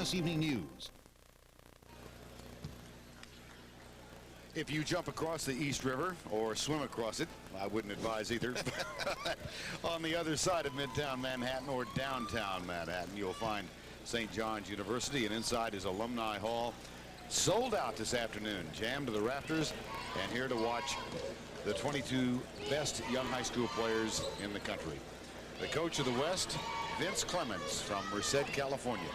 CBS Evening News. If you jump across the East River or swim across it, I wouldn't advise either. On the other side of Midtown Manhattan or downtown Manhattan, you'll find St. John's University, and inside is Alumni Hall. Sold out this afternoon, jammed to the rafters, and here to watch the 22 best young high school players in the country. The coach of the West, Vince Clemens from Merced, California.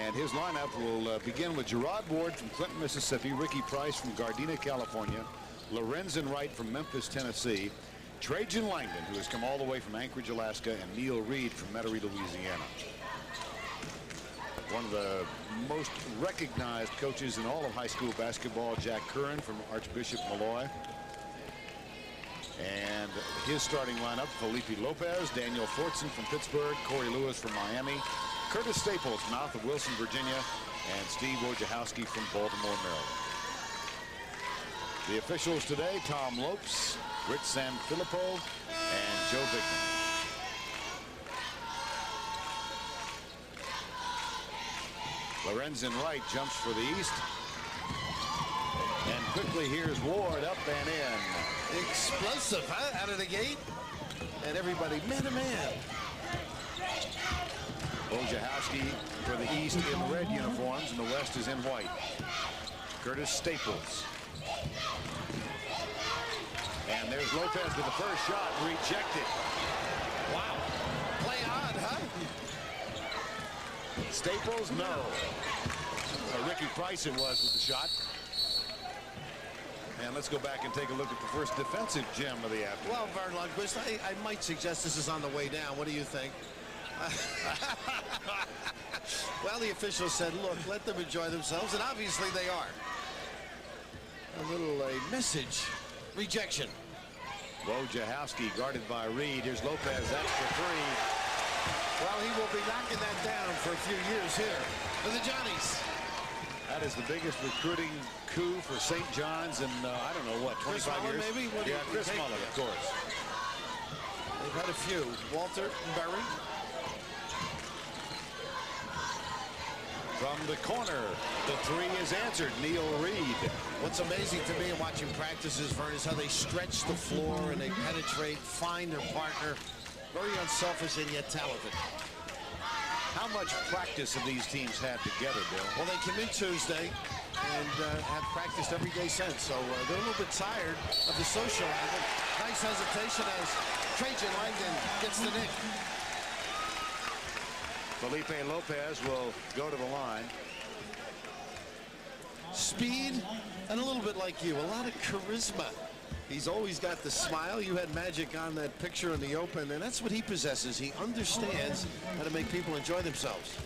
And his lineup will begin with Gerard Ward from Clinton, Mississippi, Ricky Price from Gardena, California, Lorenzen Wright from Memphis, Tennessee, Trajan Langdon, who has come all the way from Anchorage, Alaska, and Neil Reed from Metairie, Louisiana. One of the most recognized coaches in all of high school basketball, Jack Curran from Archbishop Malloy. And his starting lineup, Felipe Lopez, Daniel Fortson from Pittsburgh, Corey Lewis from Miami, Curtis Staples from Mouth of Wilson, Virginia, and Steve Wojciechowski from Baltimore, Maryland. The officials today, Tom Lopes, Rich Sanfilippo, and Joe Bigman. Lorenzen Wright jumps for the East. And quickly here's Ward up and in. Explosive, huh? Out of the gate. And everybody man-to-man. Wojciechowski for the East in red uniforms, and the West is in white. Curtis Staples. And there's Lopez with the first shot, rejected. Wow. Play on, huh? Staples, no. Ricky Price it was with the shot. And let's go back and take a look at the first defensive gem of the afternoon. Well, Vern Lundquist, I might suggest this is on the way down. What do you think? Well, the official said, look, let them enjoy themselves, and obviously they are. A message. Rejection. Wojciechowski guarded by Reed. Here's Lopez. That's for three. Well, he will be knocking that down for a few years here for the Johnnies. That is the biggest recruiting coup for St. John's in, I don't know, what, 25 years? Maybe? Yeah, Chris Mullen, of course. They've had a few. Walter and Berry. From the corner, the three is answered. Neil Reed. What's amazing to me in watching practices, Vern, is how they stretch the floor and they penetrate, find their partner. Very unselfish and yet talented. How much practice have these teams had together, Bill? Well, they came in Tuesday and have practiced every day since. So they're a little bit tired of the social angle. Nice hesitation as Trajan Langdon gets the nick. Felipe Lopez will go to the line. Speed and a little bit like you, a lot of charisma. He's always got the smile. You had magic on that picture in the open, and that's what he possesses. He understands how to make people enjoy themselves.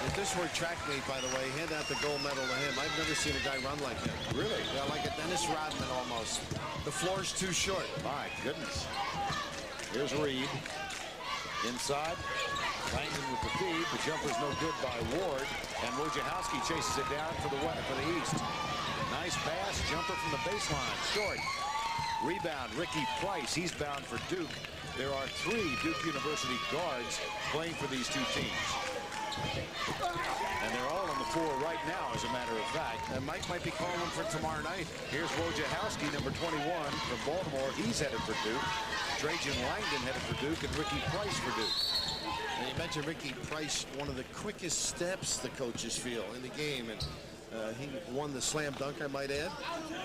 If this were a track meet, by the way, hand out the gold medal to him. I've never seen a guy run like him. Really? Yeah, like a Dennis Rodman almost. The floor's too short. My goodness. Here's Reed. Inside. Langdon with the feed. The jumper's no good by Ward. And Wojciechowski chases it down for the East. Nice pass. Jumper from the baseline. Short. Rebound. Ricky Price. He's bound for Duke. There are 3 Duke University guards playing for these two teams. And they're all on the floor right now, as a matter of fact. And Mike might be calling them for tomorrow night. Here's Wojciechowski, number 21 from Baltimore. He's headed for Duke. Trajan Langdon headed for Duke, and Ricky Price for Duke. And you mentioned Ricky Price, one of the quickest steps the coaches feel in the game. And he won the slam dunk, I might add.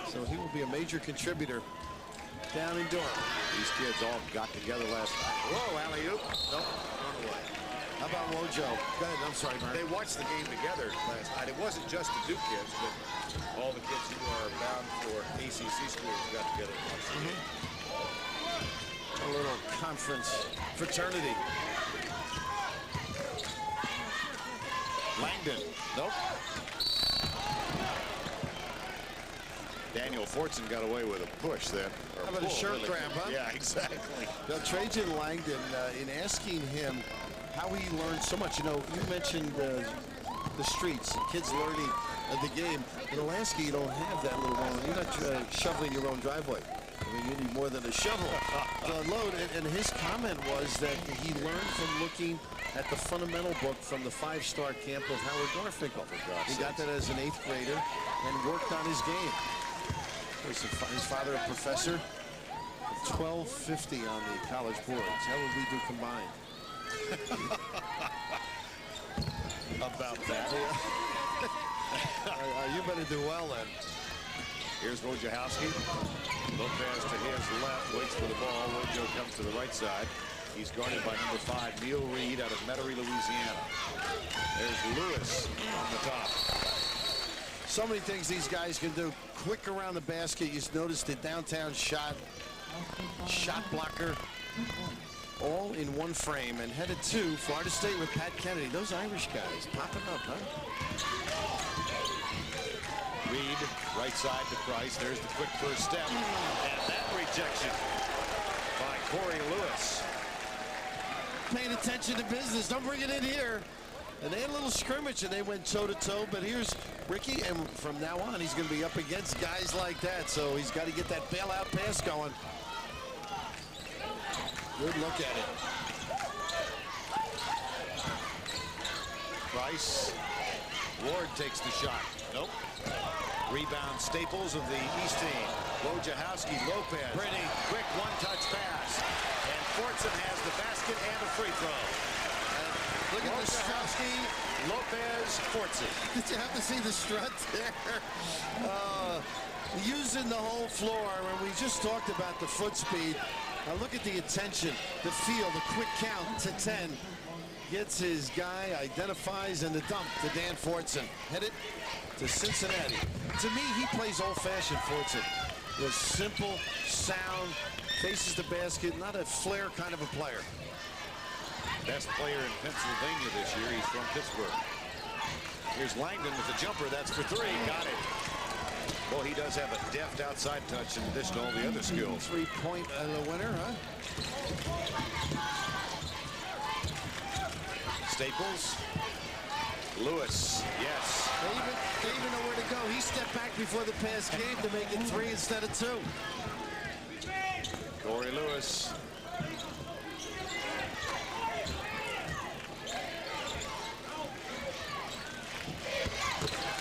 So he will be a major contributor down in Durham. These kids all got together last night. Whoa, alley-oop. Nope, run away. How about Wojo? Go ahead, I'm sorry, Mark. They watched the game together last night. It wasn't just the Duke kids, but all the kids who are bound for ACC schools got together and watched the game. A little conference fraternity. Langdon. Nope. Daniel Fortson got away with a push then. How about a shirt really. grab, huh? Yeah, exactly. Now, Trajan Langdon, in asking him how he learned so much, you know, you mentioned the streets, kids learning the game. In Alaska, you don't have that little one. You're not shoveling your own driveway. I mean, you need more than a shovel to unload. And his comment was that he learned from looking at the fundamental book from the 5-star camp of Howard Garfinkel. He got that as an 8th grader and worked on his game. His father, a professor, 1250 on the college boards. How would we do combined? About that. You better do well then. Here's Wojciechowski. Lopez to his left, waits for the ball. Wojo comes to the right side. He's guarded by number 5, Neil Reed out of Metairie, Louisiana. There's Lewis on the top. So many things these guys can do. Quick around the basket. You notice the downtown shot blocker, all in one frame. And headed to Florida State with Pat Kennedy. Those Irish guys popping up, huh? Reed, right side to Price. There's the quick first step. And that rejection by Corey Lewis. Paying attention to business. Don't bring it in here. And they had a little scrimmage, and they went toe-to-toe. But here's Ricky, and from now on, he's going to be up against guys like that. So he's got to get that bailout pass going. Good look at it. Price. Ward takes the shot. Nope. Rebound Staples of the East team. Wojciechowski, Lopez. Pretty quick one-touch pass. And Fortson has the basket and a free throw. Look at the Wojciechowski, Lopez, Fortson. Did you have to see the strut there? Using the whole floor. And we just talked about the foot speed. Now look at the attention, the feel, the quick count to 10. Gets his guy, identifies, and the dump to Dan Fortson. Headed to Cincinnati. To me, he plays old-fashioned Fortson. Was simple, sound, faces the basket, not a flair kind of a player. Best player in Pennsylvania this year. He's from Pittsburgh. Here's Langdon with the jumper. That's for 3. Got it. Well, he does have a deft outside touch in addition to all the other skills. 3-point winner, huh? Staples. Lewis. Yes. They even know where to go. He stepped back before the pass came to make it 3 instead of 2. Corey Lewis.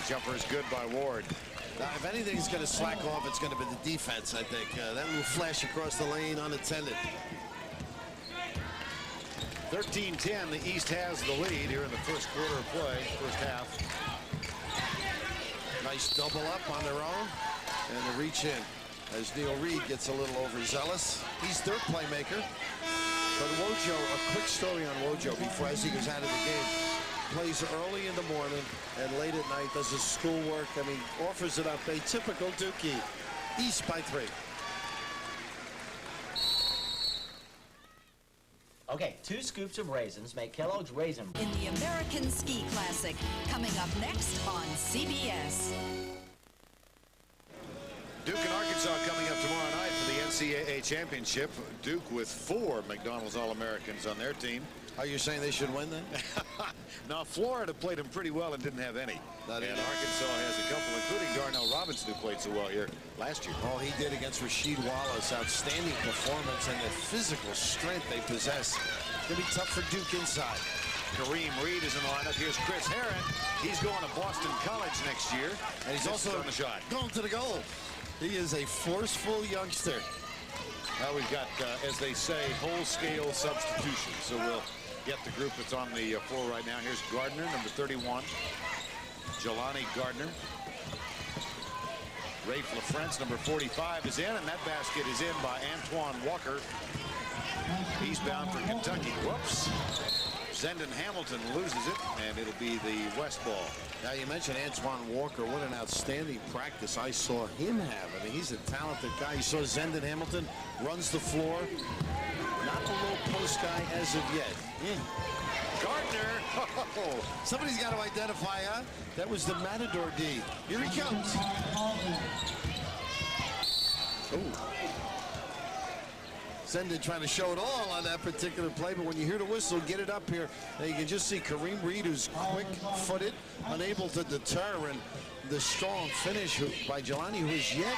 Jumper is good by Ward. Now, if anything's going to slack off, it's going to be the defense, I think. That little flash across the lane unattended. 13-10, the East has the lead here in the first quarter of play, first half. Nice double up on their own, and the reach in as Neil Reed gets a little overzealous. He's their playmaker. But Wojo, a quick story on Wojo before as he goes out of the game. Plays early in the morning and late at night, does his schoolwork. I mean, offers it up. A typical Dookie. East by 3. Okay, 2 scoops of raisins make Kellogg's Raisin. In the American Ski Classic, coming up next on CBS. Duke and Arkansas coming up tomorrow night for the NCAA championship. Duke with 4 McDonald's All-Americans on their team. Are you saying they should win then? Now, Florida played them pretty well and didn't have any. And Arkansas has a couple, including Darnell Robinson, who played so well here last year. Oh, he did against Rasheed Wallace. Outstanding performance and the physical strength they possess. It's going to be tough for Duke inside. Kareem Reed is in the lineup. Here's Chris Herron. He's going to Boston College next year. And he's also on the shot. Going to the goal. He is a forceful youngster. Now we've got, as they say, whole-scale substitution. So we'll get the group that's on the floor right now. Here's Gardner, number 31. Jelani Gardner. Rafe LaFrentz, number 45, is in, and that basket is in by Antoine Walker. He's bound for Kentucky. Whoops. Zendon Hamilton loses it, and it'll be the West ball. Now, you mentioned Antoine Walker. What an outstanding practice I saw him have. I mean, he's a talented guy. You saw Zendon Hamilton runs the floor. Not a low post guy as of yet. Gardner. Oh, somebody's got to identify, huh? That was the Matador D. Here he comes. Oh. Zendon trying to show it all on that particular play, but when you hear the whistle, get it up here. Now you can just see Kareem Reed, who's quick-footed, unable to deter, and the strong finish by Jelani, who is yet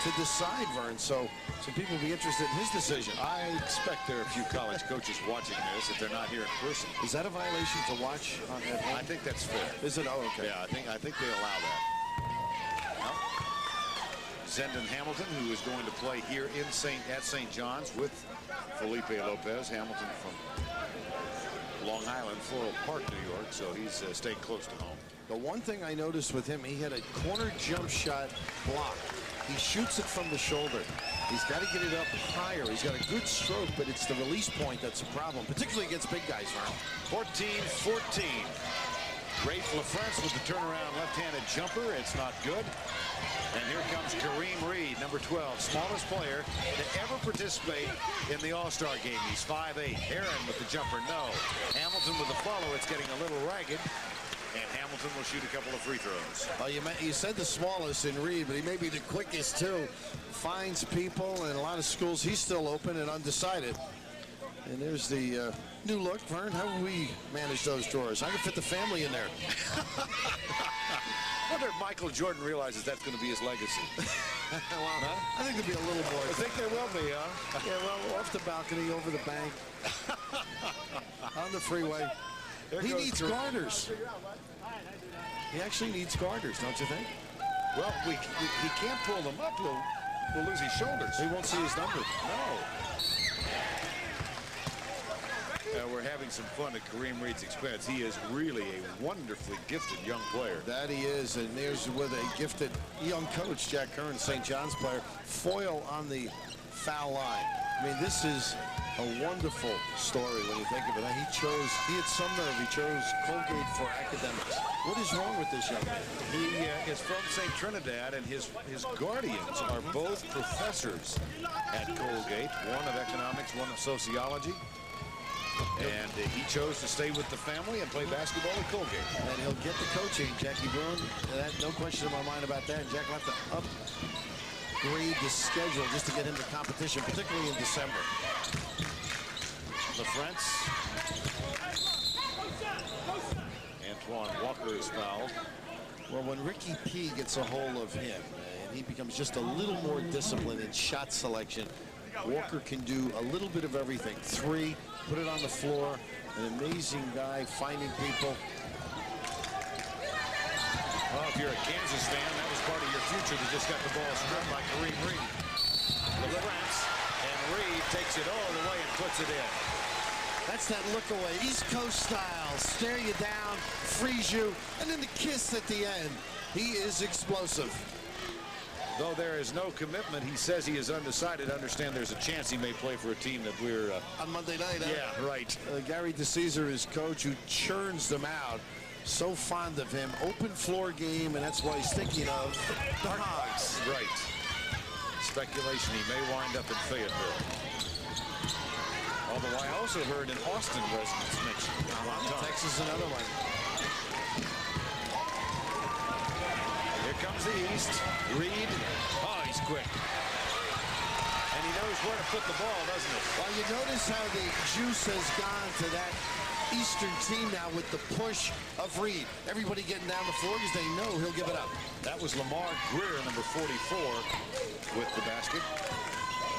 to decide, Vern. So some people will be interested in his decision. I expect there are a few college coaches watching this if they're not here in person. Is that a violation to watch at home? I think that's fair. Is it? Oh, okay. Yeah, I think they allow that. Well, Zendon Hamilton, who is going to play here in at St. John's with Felipe Lopez. Hamilton from Long Island, Floral Park, New York, so he's staying close to home. The one thing I noticed with him, he had a corner jump shot block. He shoots it from the shoulder. He's got to get it up higher. He's got a good stroke, but it's the release point that's a problem, particularly against big guys, Vern. 14-14. Rafe LaFrance with the turnaround left-handed jumper. It's not good. And here comes Kareem Reed, number 12, smallest player to ever participate in the All-Star game. He's 5'8". Heron with the jumper, no. Hamilton with the follow. It's getting a little ragged. And Hamilton will shoot a couple of free throws. Well, you said the smallest in Reed, but he may be the quickest, too. Finds people in a lot of schools. He's still open and undecided. And there's the new look, Vern. How will we manage those drawers? I can fit the family in there. I wonder if Michael Jordan realizes that's going to be his legacy. Well, I think there'll be a little more. I think there will be, huh? Yeah, well, off the balcony, over the bank, on the freeway. He needs garters. He actually needs garters, don't you think? Well, he can't pull them up. We'll lose his shoulders. He won't see his number. No. We're having some fun at Kareem Reed's expense. He is really a wonderfully gifted young player. That he is, and there's with a gifted young coach, Jack Kern, St. John's player, foil on the foul line. I mean, this is a wonderful story when you think of it. He had some nerve. He chose Colgate for academics. What is wrong with this young man? He is from St. Trinidad, and his guardians are both professors at Colgate, one of economics, one of sociology. And he chose to stay with the family and play basketball at Colgate. And he'll get the coaching, Jackie Bruin. No question in my mind about that. And Jack will have to upgrade the schedule just to get him the competition, particularly in December. LaFrance. Antoine Walker is fouled. Well, when Ricky P gets a hold of him, and he becomes just a little more disciplined in shot selection, Walker can do a little bit of everything. Three, put it on the floor, an amazing guy finding people. Well, if you're a Kansas fan, that was part of your future that just got the ball stripped by Kareem Reed. LaFrance, and Reed takes it all the way and puts it in. That's that look away, East Coast style, stare you down, freeze you, and then the kiss at the end. He is explosive. Though there is no commitment, he says he is undecided. Understand there's a chance he may play for a team that we're... on Monday night, yeah, right. Gary DeCesar, his coach, who churns them out. So fond of him. Open floor game, and that's why he's thinking of the Hogs. Right. Speculation he may wind up in Fayetteville. Although I also heard an Austin residence mentioned. Texas, another one. Here comes the East. Reed. Oh, he's quick. And he knows where to put the ball, doesn't he? Well, you notice how the juice has gone to that Eastern team now with the push of Reed. Everybody getting down the floor because they know he'll give it up. That was Lamar Greer, number 44, with the basket.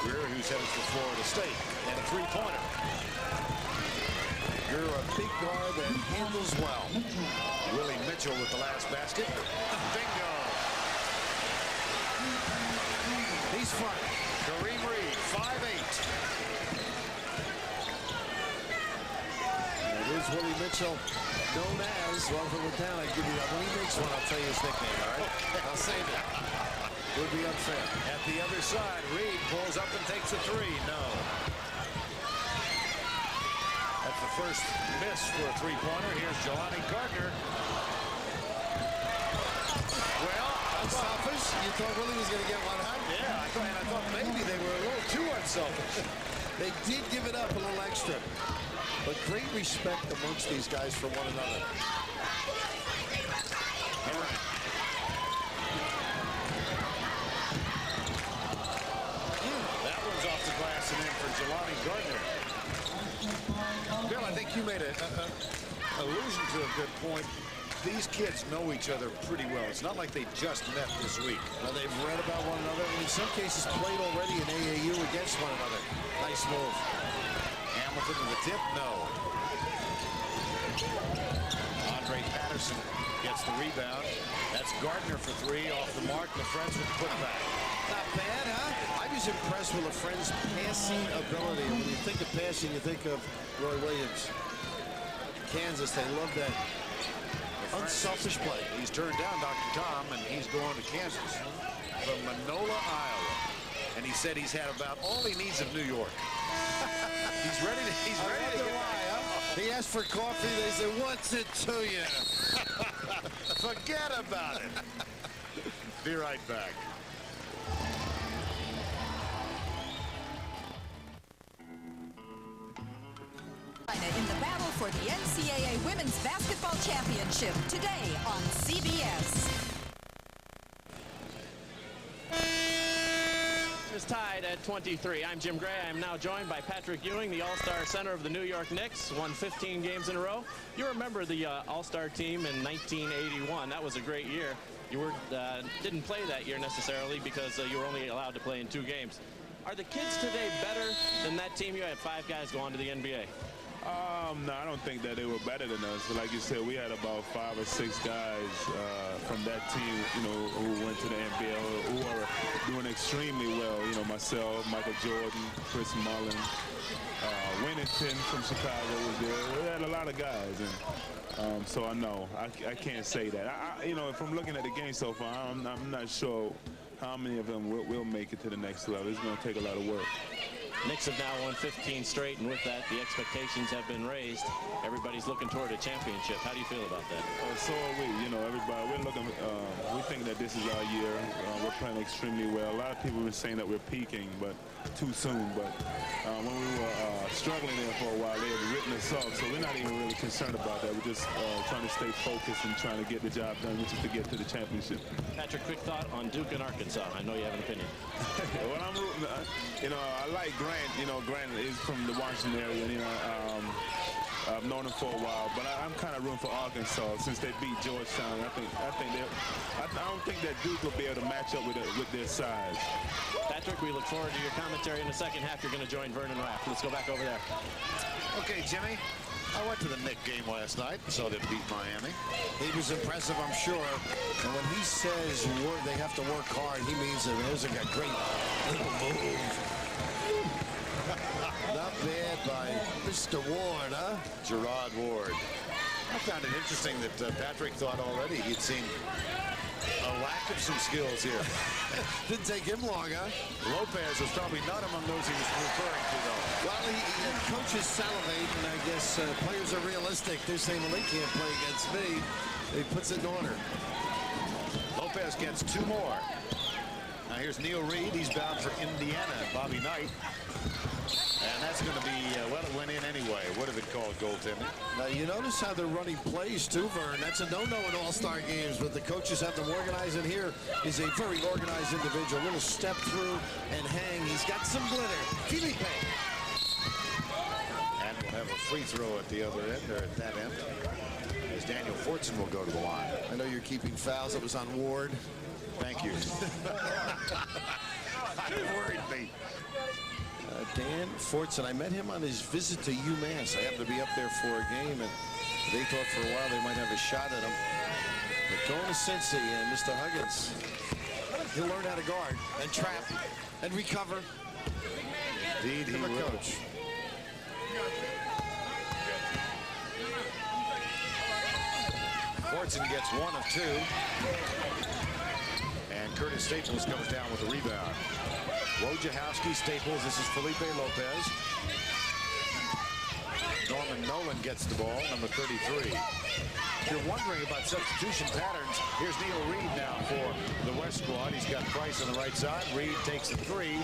Greer, who's headed for Florida State, and a three-pointer. You're a big guard that handles well. Willie Mitchell with the last basket. Bingo. He's fun. Kareem Reed, 5'8". It is Willie Mitchell, known as, well, if it went down, I'd give you that. When he makes one, I'll tell you his nickname, all right? I'll save it. Would be unfair. At the other side, Reed pulls up and takes a three. No. That's the first miss for a three-pointer. Here's Jelani Gardner. Well, unselfish. You thought Willie was going to get one, huh? Yeah, I thought maybe they were a little too unselfish. They did give it up a little extra. But great respect amongst these guys for one another. That one's off the glass and in for Jelani Gardner. Bill, I think you made an allusion to a good point. these kids know each other pretty well. It's not like they just met this week. Well, they've read about one another, and in some cases played already in AAU against one another. Nice move. Hamilton with the tip, no. Andre Patterson gets the rebound. That's Gardner for three, off the mark. LaFrance with the putback. Not bad, huh? I was impressed with LaFrence's passing ability. And when you think of passing, you think of Roy Williams. Kansas, they love that unselfish play. He's turned down Dr. Tom, and he's going to Kansas from Manola, Iowa. And he said he's had about all he needs of New York. He's ready to get back. He asked for coffee. They said, "What's it to you?" Forget about it. Be right back. In the battle for the NCAA Women's Basketball Championship today on CBS. Is tied at 23. I'm Jim Gray. I'm now joined by Patrick Ewing, the All-Star center of the New York Knicks, won 15 games in a row. You remember the All-Star team in 1981. That was a great year. You didn't play that year necessarily because you were only allowed to play in 2 games. Are the kids today better than that team? You had 5 guys go on to the NBA. No, I don't think that they were better than us. Like you said, we had about 5 or 6 guys from that team, who went to the NBA, who are doing extremely well. Myself, Michael Jordan, Chris Mullin, Winnington from Chicago was there. We had a lot of guys, and so I know I can't say that. From looking at the game so far, I'm not sure how many of them will make it to the next level. It's going to take a lot of work. Knicks have now won 15 straight, and with that, the expectations have been raised. Everybody's looking toward a championship. How do you feel about that? So are we. Everybody, we're looking. We think that this is our year. We're playing extremely well. A lot of people have been saying that we're peaking, but too soon. But when we were struggling there for a while, they had written us off. So we're not even really concerned about that. We're just trying to stay focused and trying to get the job done, which is to get to the championship. Patrick, quick thought on Duke and Arkansas. I know you have an opinion. Well, I'm rooting. I like Grant. Grant is from the Washington area. I've known him for a while, but I'm kind of rooting for Arkansas since they beat Georgetown. I don't think that Duke will be able to match up with their size. Patrick, we look forward to your commentary in the second half. You're going to join Vernon Raft. Let's go back over there. Okay, Jimmy. I went to the Knicks game last night and saw them beat Miami. He was impressive, I'm sure. And when he says they have to work hard, he means that there's a great little move. Not bad by Mr. Ward, huh? Gerard Ward. I found it interesting that Patrick thought already he'd seen a lack of some skills here. Didn't take him long, huh? Lopez was probably not among those he was referring to, though. Well, coaches salivate, and I guess players are realistic. They're saying, well, they can't play against me. He puts it in order. Lopez gets 2 more. Now here's Neil Reed. He's bound for Indiana and Bobby Knight. And that's going to be, well, it went in anyway. What have it called, goaltending? Now, you notice how they're running plays, too, Vern. That's a no-no in all-star games, but the coaches have them organized, and here is a very organized individual. A little step through and hang. He's got some glitter. Felipe. And we'll have a free throw at the other end, or at that end, as Daniel Fortson will go to the line. I know you're keeping fouls. It was on Ward. Thank you. It worried me. Dan Fortson, I met him on his visit to UMass. I happened to be up there for a game, and they thought for a while they might have a shot at him. But going to Cincy and Mr. Huggins, he'll learn how to guard and trap and recover. Indeed, he will. Coach. Fortson gets 1 of 2. And Curtis Staples comes down with the rebound. Wojciechowski, Staples, this is Felipe Lopez. Norman Nolan gets the ball, number 33. If you're wondering about substitution patterns, here's Neil Reed now for the West squad. He's got Price on the right side. Reed takes the 3.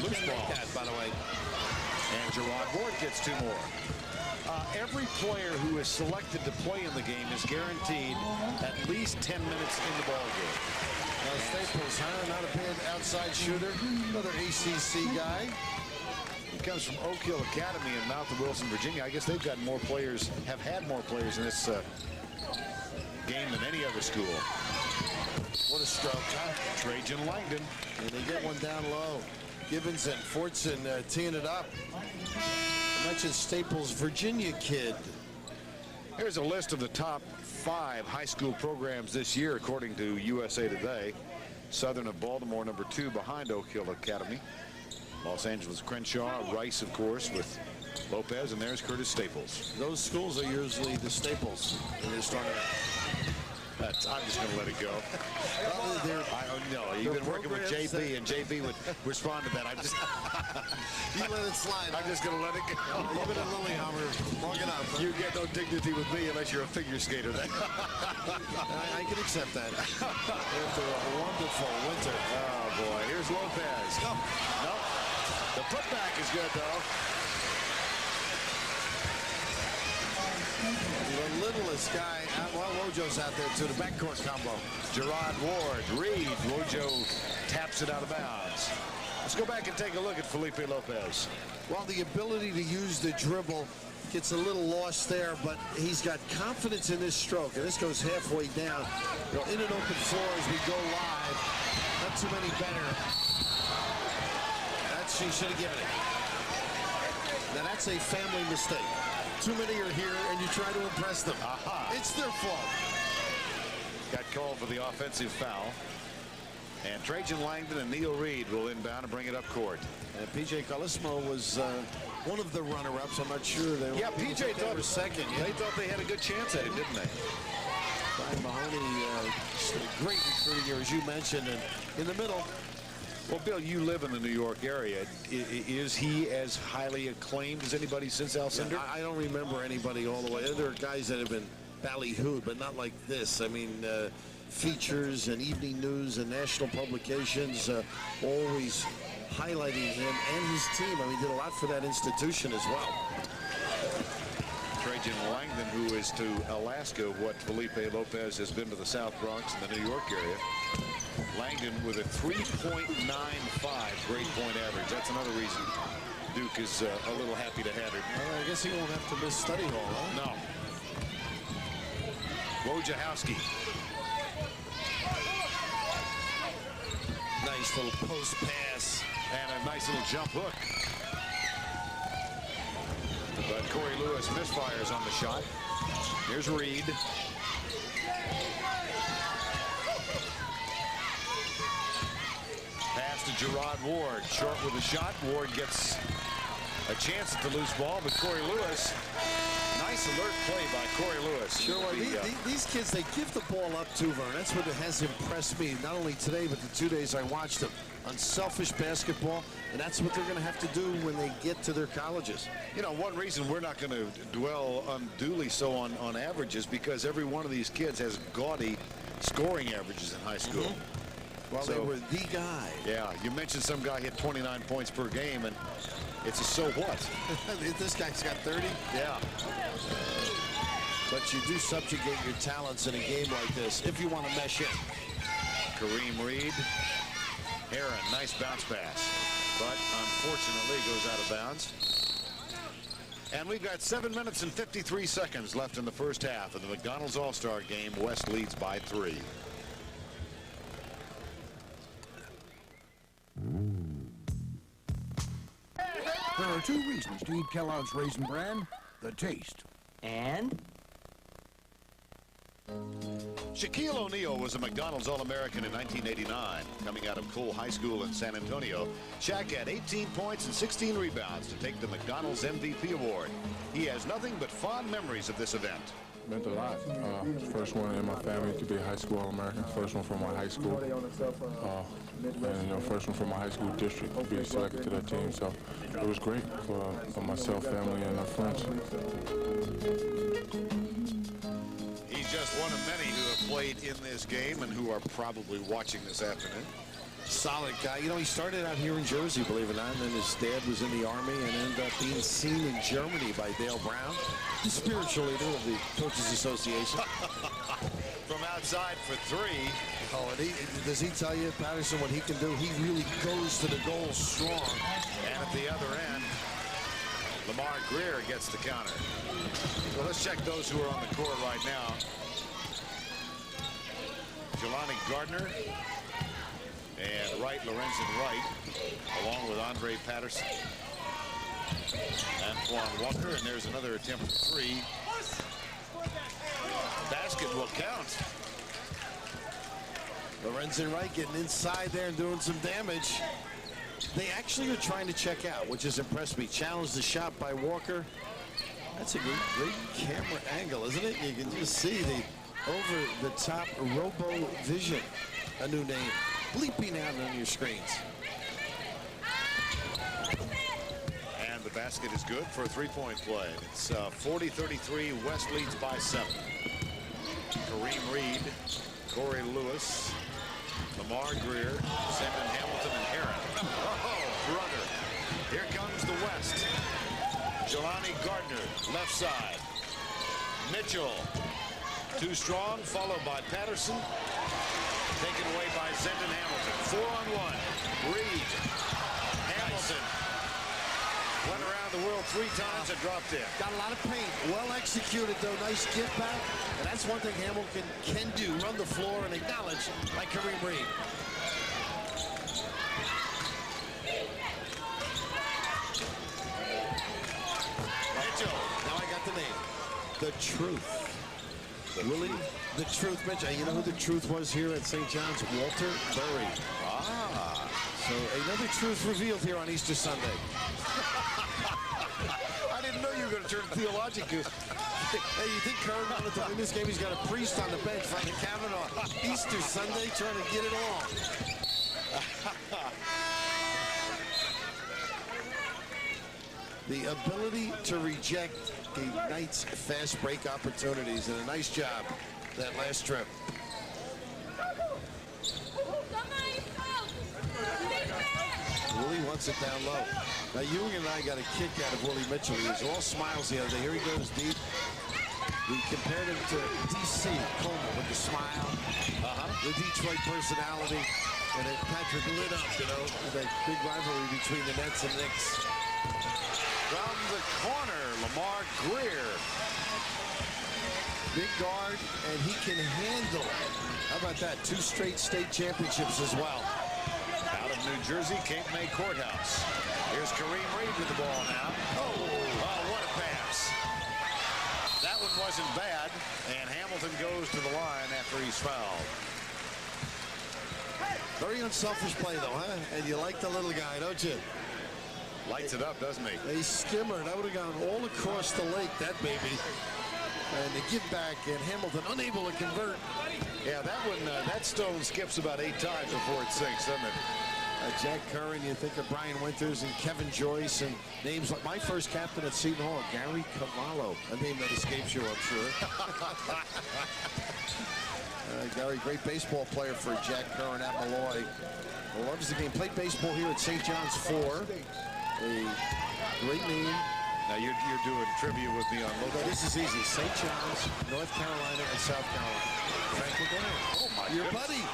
Loose ball, that, by the way. and Gerard Ward gets 2 more. Every player who is selected to play in the game is guaranteed at least 10 minutes in the ball game. Staples, huh? Not a bad outside shooter. Another ACC guy. He comes from Oak Hill Academy in Mount Wilson, Virginia. I guess they've got more players, have had more players in this game than any other school. What a stroke, huh? Trajan Langdon. And they get one down low. Gibbons and Fortson teeing it up. I mentioned Staples, Virginia kid. Here's a list of the top 5 high school programs this year, according to USA Today. Southern of Baltimore, number 2 behind Oak Hill Academy. Los Angeles Crenshaw, Rice, of course, with Lopez, and there's Curtis Staples. Those schools are usually the staples in this tournament. I'm just going to let it go. I don't know. You've been working with JB, and JB would respond to that. You let it slide. I'm just going to let it go. You've been at Lillehammer long enough. Huh? You get no dignity with me unless you're a figure skater. I can accept that. After a wonderful winter. Oh, boy. Here's Lopez. No. The putback is good, though. The littlest guy, well, Wojo's out there too, the backcourt combo. Gerard Ward, Reed, Wojo taps it out of bounds. Let's go back and take a look at Felipe Lopez. Well, the ability to use the dribble gets a little lost there, but he's got confidence in this stroke, and this goes halfway down. In an open floor as we go live. Not too many better. She should have given it. Now that's a family mistake. Too many are here, and you try to impress them. It's their fault. Got called for the offensive foul. And Trajan Langdon and Neil Reed will inbound and bring it up court. And P.J. Carlesimo was one of the runner-ups. I'm not sure. P.J. thought was second. Yeah. They thought they had a good chance at it, didn't they? Brian Mahoney, great recruiting here, as you mentioned. And in the middle. Well, Bill, you live in the New York area. Is he as highly acclaimed as anybody since Alcindor? I don't remember anybody all the way. There are guys that have been ballyhooed, but not like this. I mean, features and evening news and national publications always highlighting him and his team. I mean, he did a lot for that institution as well. Trajan Langdon, who is to Alaska what Felipe Lopez has been to the South Bronx and the New York area. Langdon with a 3.95 grade point average. That's another reason Duke is a little happy to have him. I guess he won't have to miss study hall, huh? No. Wojciechowski. Nice little post pass. And a nice little jump hook. But Corey Lewis misfires on the shot. Here's Reed. Pass to Gerard Ward. Short with a shot. Ward gets a chance at the loose ball, but Corey Lewis, nice alert play by Corey Lewis. Sure, well, these kids, they give the ball up to Vern. That's what has impressed me, not only today, but the 2 days I watched them. Unselfish basketball, and that's what they're going to have to do when they get to their colleges. You know, one reason we're not going to dwell unduly so on averages, because every one of these kids has gaudy scoring averages in high school. Well, they were the guy. Yeah, you mentioned some guy hit 29 points per game, and it's a so what? This guy's got 30? Yeah. But you do subjugate your talents in a game like this if you want to mesh in. Kareem Reed. Heron, nice bounce pass, but unfortunately goes out of bounds. And we've got 7 minutes and 53 seconds left in the first half of the McDonald's All-Star game. West leads by 3. There are 2 reasons to eat Kellogg's Raisin Bran: the taste. And? Shaquille O'Neal was a McDonald's All-American in 1989. Coming out of Cole High School in San Antonio, Shaq had 18 points and 16 rebounds to take the McDonald's MVP award. He has nothing but fond memories of this event. Meant a lot. First one in my family to be a high school All-American. First one from my high school. And first one from my high school district to be selected to that team. So it was great for myself, family, and friends. He's just one of many who have played in this game and who are probably watching this afternoon. Solid guy. You know, he started out here in Jersey, believe it or not, and then his dad was in the Army and ended up being seen in Germany by Dale Brown, the spiritual leader of the Coaches Association. From outside for 3. Oh, and does he tell you, Patterson, what he can do? He really goes to the goal strong. And at the other end, Lamar Greer gets the counter. Well, let's check those who are on the court right now. Jelani Gardner and Lorenzen Wright, along with Andre Patterson, Antoine Walker, and there's another attempt at three. Basket will count. Lorenzen Wright getting inside there and doing some damage. They actually are trying to check out, which has impressed me. Challenged the shot by Walker. That's a great camera angle, isn't it? You can just see the over-the-top Robo Vision, a new name, bleeping out on your screens. And the basket is good for a three-point play. It's 40-33. West leads by 7. Kareem Reed, Corey Lewis, Lamar Greer, Sandon Hamilton, and Heron. Oh, brother. Here comes the West. Jelani Gardner, left side. Mitchell, too strong, followed by Patterson. Taken away by Sandon Hamilton. 4-on-1. Reed. Hamilton. Went around the world 3 times and dropped in. Got a lot of paint. Well executed, though. Nice give back. And that's one thing Hamilton can do. Run the floor and acknowledge by Kareem Reed. Mitchell. Now I got the name. The Truth. Willie, the Truth, Mitchell. You know who the Truth was here at St. John's? Walter Burry. Ah. So another truth revealed here on Easter Sunday. I didn't know you were going to turn theological. Hey, you think Curran wanted to win this game? He's got a priest on the bench, Frank Kavanaugh. Easter Sunday, trying to get it all. The ability to reject a Knight's fast break opportunities, and a nice job that last trip. Willie wants it down low. Now, Ewing and I got a kick out of Willie Mitchell. He was all smiles the other day. Here he goes deep. We compared him to D.C. Coleman with the smile, the Detroit personality, and then Patrick lit up, you know, that big rivalry between the Nets and Knicks. From the corner, Lamar Greer. Big guard, and he can handle. How about that? 2 straight state championships as well. Out of New Jersey, Cape May Courthouse. Here's Kareem Reed with the ball now. Oh, what a pass. That one wasn't bad, and Hamilton goes to the line after he's fouled. Very unselfish play, though, huh? And you like the little guy, don't you? Lights it up, doesn't he? A skimmer. That would have gone all across the lake, that baby. And the give back, and Hamilton unable to convert. Yeah, that one, that stone skips about 8 times before it sinks, doesn't it? Jack Curran, you think of Brian Winters and Kevin Joyce, and names like my first captain at Seton Hall, Gary Cavallo, a name that escapes you, I'm sure. Gary, great baseball player for Jack Curran at Malloy. Loves the game. Played baseball here at St. John's 4. A great name. Now you're doing trivia with me on Lopez. This is easy. St. John's, North Carolina, and South Carolina. Franklin Graham. Oh my Your goodness. buddy.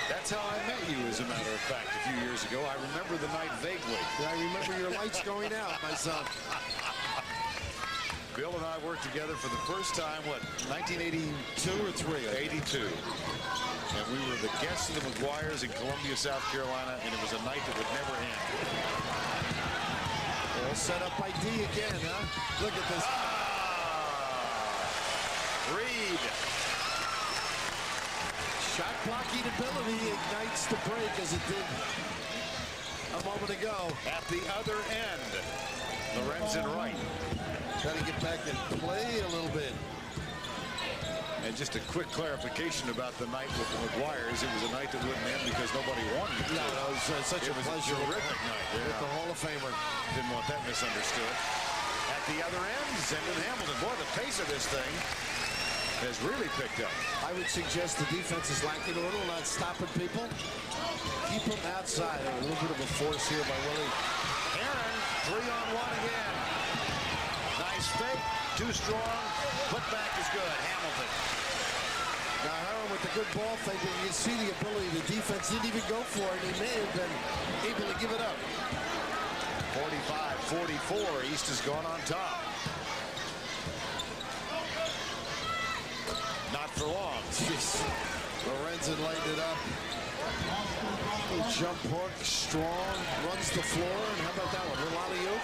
That's how I met you, as a matter of fact, a few years ago. I remember the night vaguely. Yeah, I remember your lights going out, my son. Bill and I worked together for the first time, what, 1982 or 3? 82. And we were the guests of the McGuires in Columbia, South Carolina, and it was a night that would never end. All set up by D again, huh? Look at this. Reed. Shot blocking ability ignites the break as it did a moment ago. At the other end, Lorenzen Wright. Got to get back and play a little bit. And just a quick clarification about the night with the McGuires. It was a night that wouldn't end because nobody wanted it to. No, it was such a pleasure. Terrific night. Yeah. With the Hall of Famer. Didn't want that misunderstood. At the other end, Sandon Hamilton. Boy, the pace of this thing has really picked up. I would suggest the defense is lacking a little, not stopping people. Keep them outside. A little bit of a force here by Willie. Aaron, 3-on-1 again. Nice fake, too strong. Put back is good. Hamilton. Now Aaron with the good ball fake, but you can see the ability. The defense didn't even go for it. He may have been able to give it up. 45-44. East has gone on top. Not for long. Jeez. Lorenzen lighting it up. Little jump hook, strong, runs the floor, and how about that one? Little alley-oop.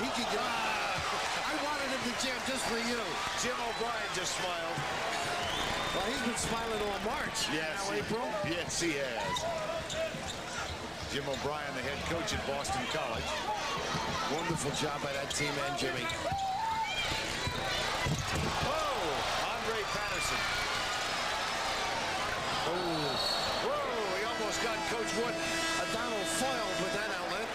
He can get. I wanted him to jam just for you. Jim O'Brien just smiled. Well, he's been smiling all March. Yes, now April. Yes, he has. Jim O'Brien, the head coach at Boston College. Wonderful job by that team and Jimmy. Oh, Andre Patterson. Oh, Whoa, he almost got Coach Wood. Donald foiled with that outlet.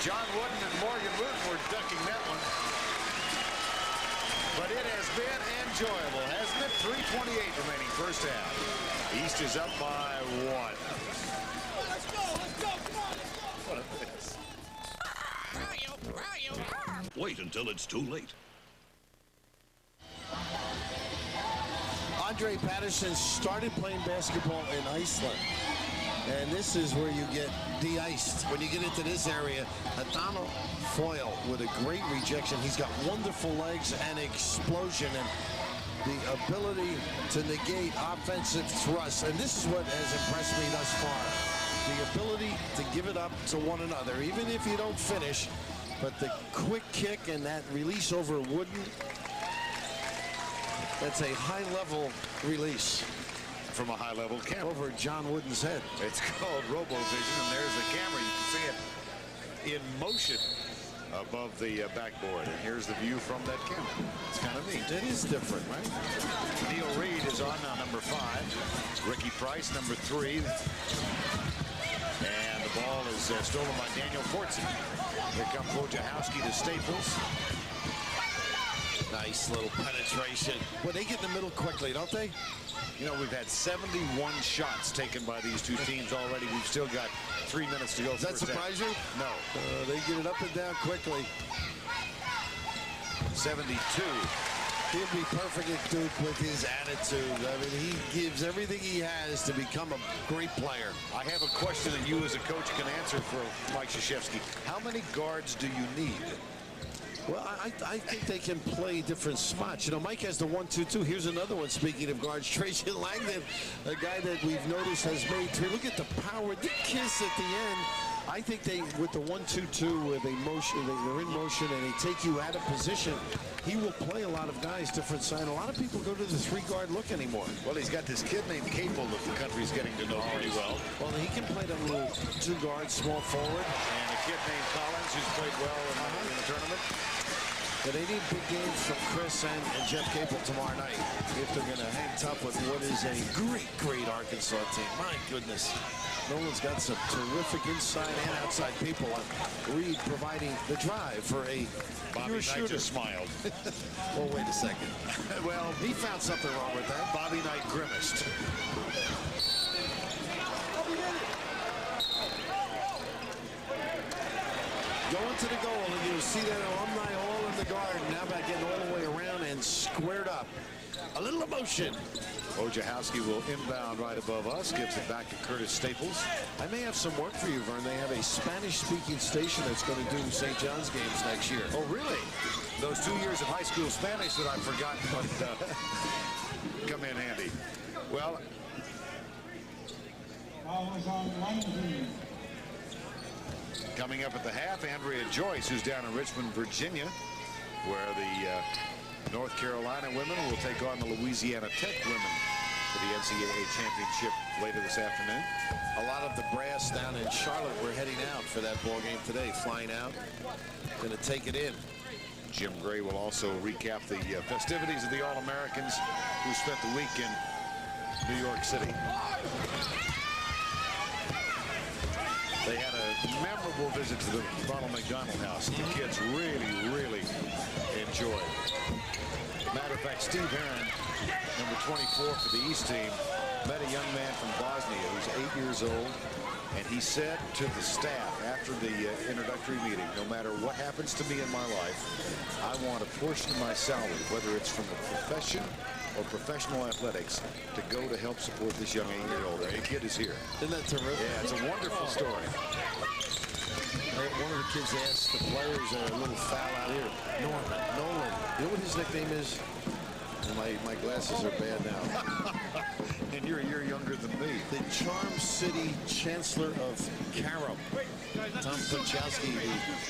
John Wooden and Morgan Wooten were ducking that one. But it has been enjoyable, hasn't it? 3:28 remaining first half. East is up by 1. Let's go, come on. What a miss. Wait until it's too late. Andre Patterson started playing basketball in Iceland. And this is where you get de-iced. When you get into this area, Donald foil with a great rejection. He's got wonderful legs and explosion and the ability to negate offensive thrust. And this is what has impressed me thus far. The ability to give it up to one another, even if you don't finish. But the quick kick and that release over Wooden, that's a high-level release. From a high-level camera. Over John Wooden's head. It's called RoboVision, and there's the camera. You can see it in motion above the backboard. And here's the view from that camera. It's kind of neat. It is different, right? Neil Reed is on now, number 5. Ricky Price, number 3. And the ball is stolen by Daniel Fortson. Here comes Wojciechowski to Staples. Nice little penetration. Well, they get in the middle quickly, don't they? You know, we've had 71 shots taken by these two teams already. We've still got 3 minutes to go. Does that surprise you? No. They get it up and down quickly. 72. He'll be perfect at Duke with his attitude. I mean, he gives everything he has to become a great player. I have a question that you as a coach can answer for Mike Krzyzewski. How many guards do you need? Well, I think they can play different spots. You know, Mike has the 1-2-2. Here's another one, speaking of guards. Tracy Langdon, a guy that we've noticed has made 3. Look at the power, the kiss at the end. I think they, with the 1-2-2, where they're in motion and they take you out of position, he will play a lot of guys different side. A lot of people go to the 3-guard look anymore. Well, he's got this kid named Capel that the country's getting to know pretty well. Well, he can play that little 2-guard, small forward. And a kid named Collins who's played well in the tournament. But they need big games from Chris and Jeff Capel tomorrow night if they're going to hang tough with what is a great Arkansas team. My goodness. Nolan's got some terrific inside and outside people. Reed providing the drive for a Bobby Knight just smiled. Well, wait a second. Well, he found something wrong with that. Bobby Knight grimaced. Going to the goal, and you'll see that alumni all in the garden. Now back getting all the way around and squared up. A little emotion. Wojciechowski will inbound right above us, gives it back to Curtis Staples. I may have some work for you, Vern. They have a Spanish-speaking station that's going to do St. John's games next year. Oh, really? Those 2 years of high school Spanish that I've forgotten, but come in handy. Well, coming up at the half, Andrea Joyce, who's down in Richmond, Virginia, where the North Carolina women will take on the Louisiana Tech women for the NCAA championship later this afternoon. A lot of the brass down in Charlotte were heading out for that ball game today, flying out, going to take it in. Jim Gray will also recap the festivities of the All-Americans who spent the week in New York City. They had a memorable visit to the Ronald McDonald House. The kids really enjoyed. Matter of fact, Steve Aaron, number 24 for the East team, met a young man from Bosnia who's 8 years old, and he said to the staff after the introductory meeting, no matter what happens to me in my life, I want a portion of my salary, whether it's from a profession or professional athletics, to go to help support this young 8-year-old. The kid is here. Isn't that terrific? Yeah, it's a wonderful story. One of the kids asked the players a little foul out here. Nolan. You know what his nickname is? My glasses are bad now. And you're a year younger than me. The Charm City Chancellor of Carom, Tom Puchowski, who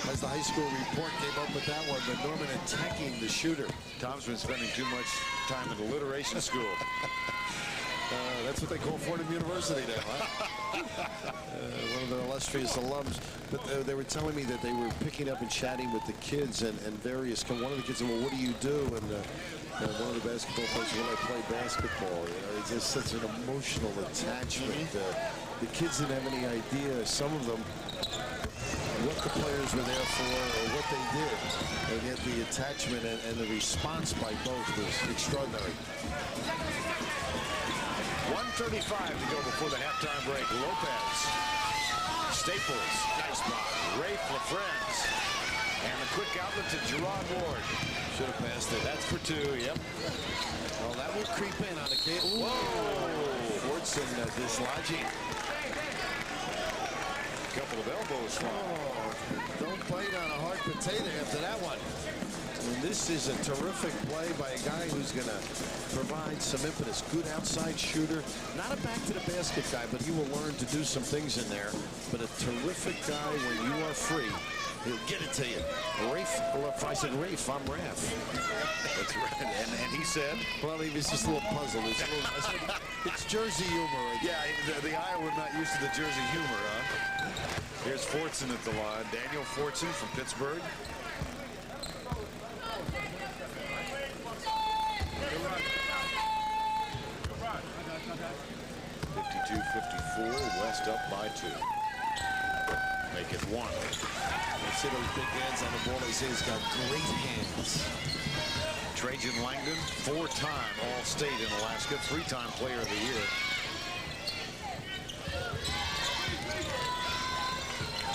has the high school report, came up with that one, but Norman attacking the shooter. Tom's been spending too much time in alliteration school. That's what they call Fordham University now, huh? One of their illustrious alums. But they were telling me that they were picking up and chatting with the kids and various. One of the kids said, well, what do you do? And one of the basketball players, well, I play basketball. You know, it's just such an emotional attachment. The kids didn't have any idea, some of them, what the players were there for or what they did. And yet the attachment and the response by both was extraordinary. 1:35 to go before the halftime break. Lopez, Staples, nice block. Rafe LaFrenz, and the quick outlet to Gerard Ward. Should have passed it. That's for two. Yep. Well, that will creep in on the case. Whoa! Fortson dislodging. Couple of elbows from Don't bite on a hard potato after that one. And this is a terrific play by a guy who's going to provide some impetus. Good outside shooter. Not a back-to-the-basket guy, but he will learn to do some things in there. But a terrific guy when you are free. He'll get it to you. Rafe, or if I said Rafe, I'm Raph. That's right. And he said? Well, he was just a little puzzled. I said, it's Jersey humor. Yeah, the Iowa not used to the Jersey humor, huh? Here's Fortson at the line. Daniel Fortson from Pittsburgh. 52-54, West up by 2. Make it 1. You see those big hands on the ball. They say he's got great hands. Trajan Langdon, 4-time All-State in Alaska, 3-time Player of the Year.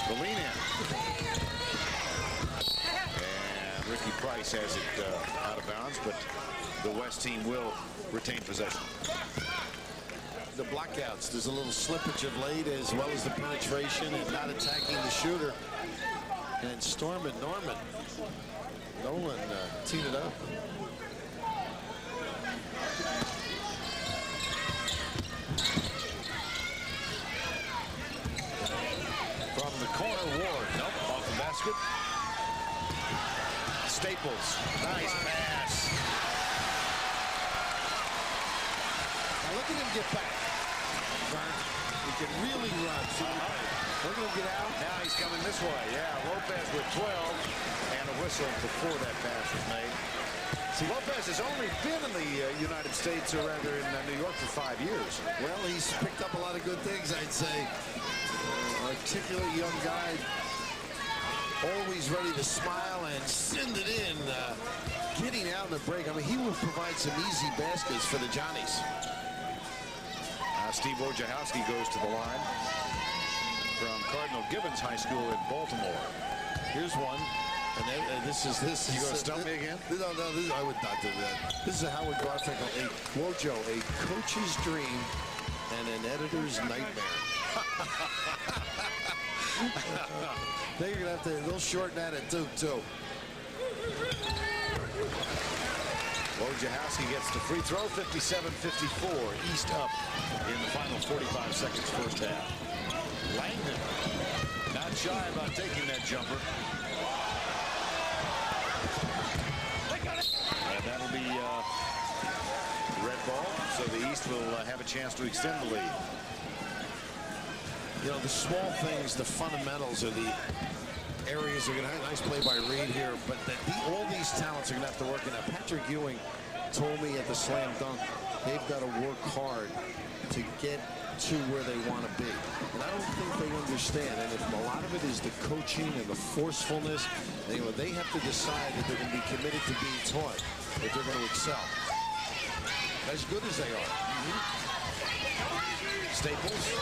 The lean in. And Ricky Price has it out of bounds, but the West team will retain possession. The blockouts. There's a little slippage of late as well as the penetration and not attacking the shooter. And Storm and Norman. Nolan teed it up. From the corner, Ward. Nope, off the basket. Staples. Nice pass. Now look at him get back. He can really run. Look at him get out. Now he's coming this way. Yeah, Lopez with 12 and a whistle before that pass was made. See, Lopez has only been in the United States, or rather in New York, for 5 years. Well, he's picked up a lot of good things, I'd say. Articulate young guy, always ready to smile and send it in. Getting out in the break. I mean, he will provide some easy baskets for the Johnnies. Steve Wojciechowski goes to the line from Cardinal Gibbons High School in Baltimore. Here's one. And this is. You going to stump me again? No, I would not do that. This is Howard Garfinkel, a coach's dream and an editor's nightmare. They're going to have to, they'll shorten that at 2, too. Wojciechowski gets the free throw, 57-54, East up in the final 45 seconds first half. Langdon not shy about taking that jumper. And that'll be red ball, so the East will have a chance to extend the lead. You know, the small things, the fundamentals are the areas are going to have a nice play by Reed here, but all these talents are going to have to work in that. Patrick Ewing told me at the slam dunk, they've got to work hard to get to where they want to be. And I don't think they understand. And if a lot of it is the coaching and the forcefulness, you know, they have to decide that they're going to be committed to being taught if they're going to excel. As good as they are. Staples.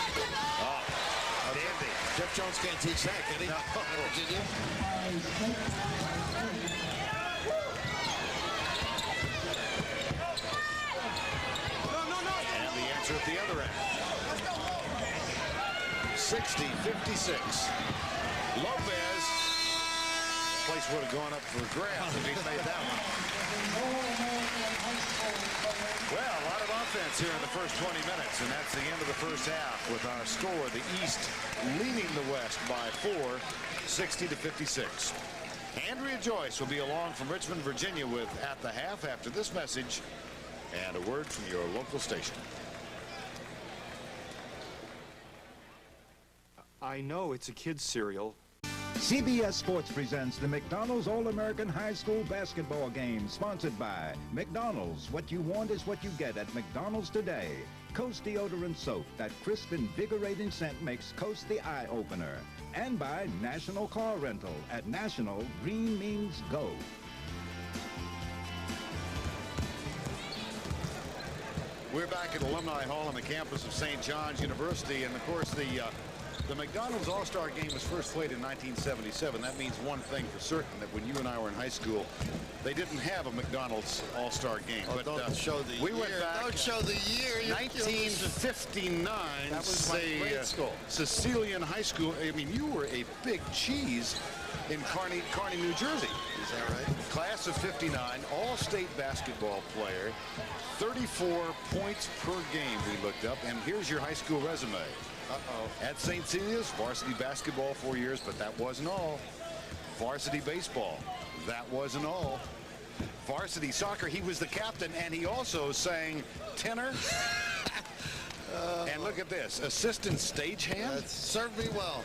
Dandy. Jeff Jones can't teach that, can he? No. Virginia. And the answer at the other end. 60-56. Lopez place would have gone up for grabs if he'd made that one. Well, a lot of offense here in the first 20 minutes, and that's the end of the first half with our score, the East leading the West by 4, 60-56. Andrea Joyce will be along from Richmond, Virginia with At the Half after this message and a word from your local station. I know it's a kid's cereal. CBS Sports presents the McDonald's All-American High School Basketball Game, sponsored by McDonald's. What you want is what you get at McDonald's today. Coast Deodorant Soap. That crisp, invigorating scent makes Coast the eye-opener. And by National Car Rental. At National, green means go. We're back at Alumni Hall on the campus of St. John's University, and of course the McDonald's All-Star Game was first played in 1977. That means one thing for certain, that when you and I were in high school, they didn't have a McDonald's All-Star Game. Oh, but don't show the we year. Went back. Don't show the year. 1959. That was my grade school. Sicilian High School. I mean, you were a big cheese in Kearney, New Jersey. Is that right? Class of 59, all-state basketball player, 34 points per game we looked up, and here's your high school resume. At St. Celia's, varsity basketball 4 years, but that wasn't all. Varsity baseball, that wasn't all. Varsity soccer, he was the captain, and he also sang tenor. And look at this, assistant stagehand. That served me well.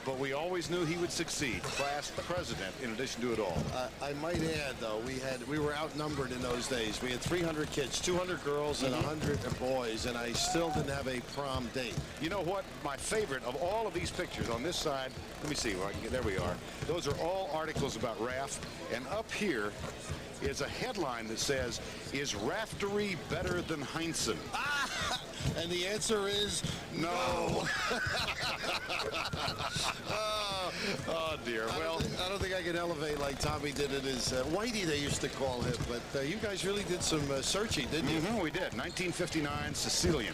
But we always knew he would succeed. Class president in addition to it all. I might add, though, we were outnumbered in those days. We had 300 kids, 200 girls and 100 boys, and I still didn't have a prom date. You know what? My favorite of all of these pictures on this side, let me see where I can get, there we are. Those are all articles about RAF, and up here is a headline that says, "Is Raftery better than Heinsohn?" And the answer is no. Oh, dear. Well, I don't think I can elevate like Tommy did it as Whitey, they used to call him. But you guys really did some searching, didn't you? We did. 1959 Sicilian.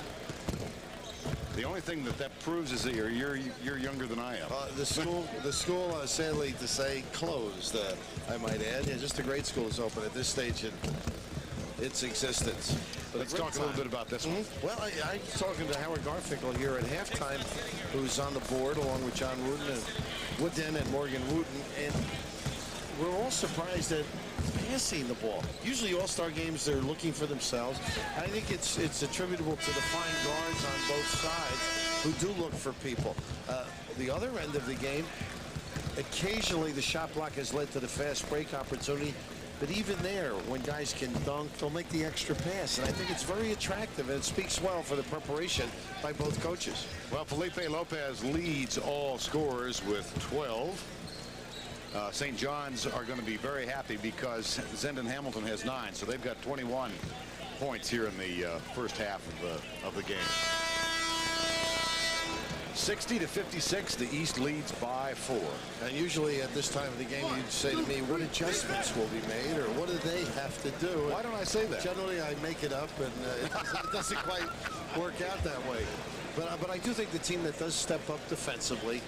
The only thing that proves is that you're younger than I am. The school, sadly to say, closed. I might add. Yeah, just a great school is open at this stage in its existence. But let's talk a little bit about this one. Well, I'm talking to Howard Garfinkel here at halftime, who's on the board along with John Wooten and Wooden and Morgan Wooten, and we're all surprised at passing the ball. Usually All-Star games, they're looking for themselves. I think it's attributable to the fine guards on both sides who do look for people. The other end of the game, occasionally the shot block has led to the fast break opportunity. But even there, when guys can dunk, they'll make the extra pass. And I think it's very attractive, and it speaks well for the preparation by both coaches. Well, Felipe Lopez leads all scorers with 12. St. John's are going to be very happy because Zendon Hamilton has 9, so they've got 21 points here in the first half of the game. 60-56, the East leads by 4. And usually at this time of the game, you'd say to me, what adjustments will be made, or what do they have to do? Why don't I say that? Generally, I make it up, and it doesn't quite work out that way. But I do think the team that does step up defensively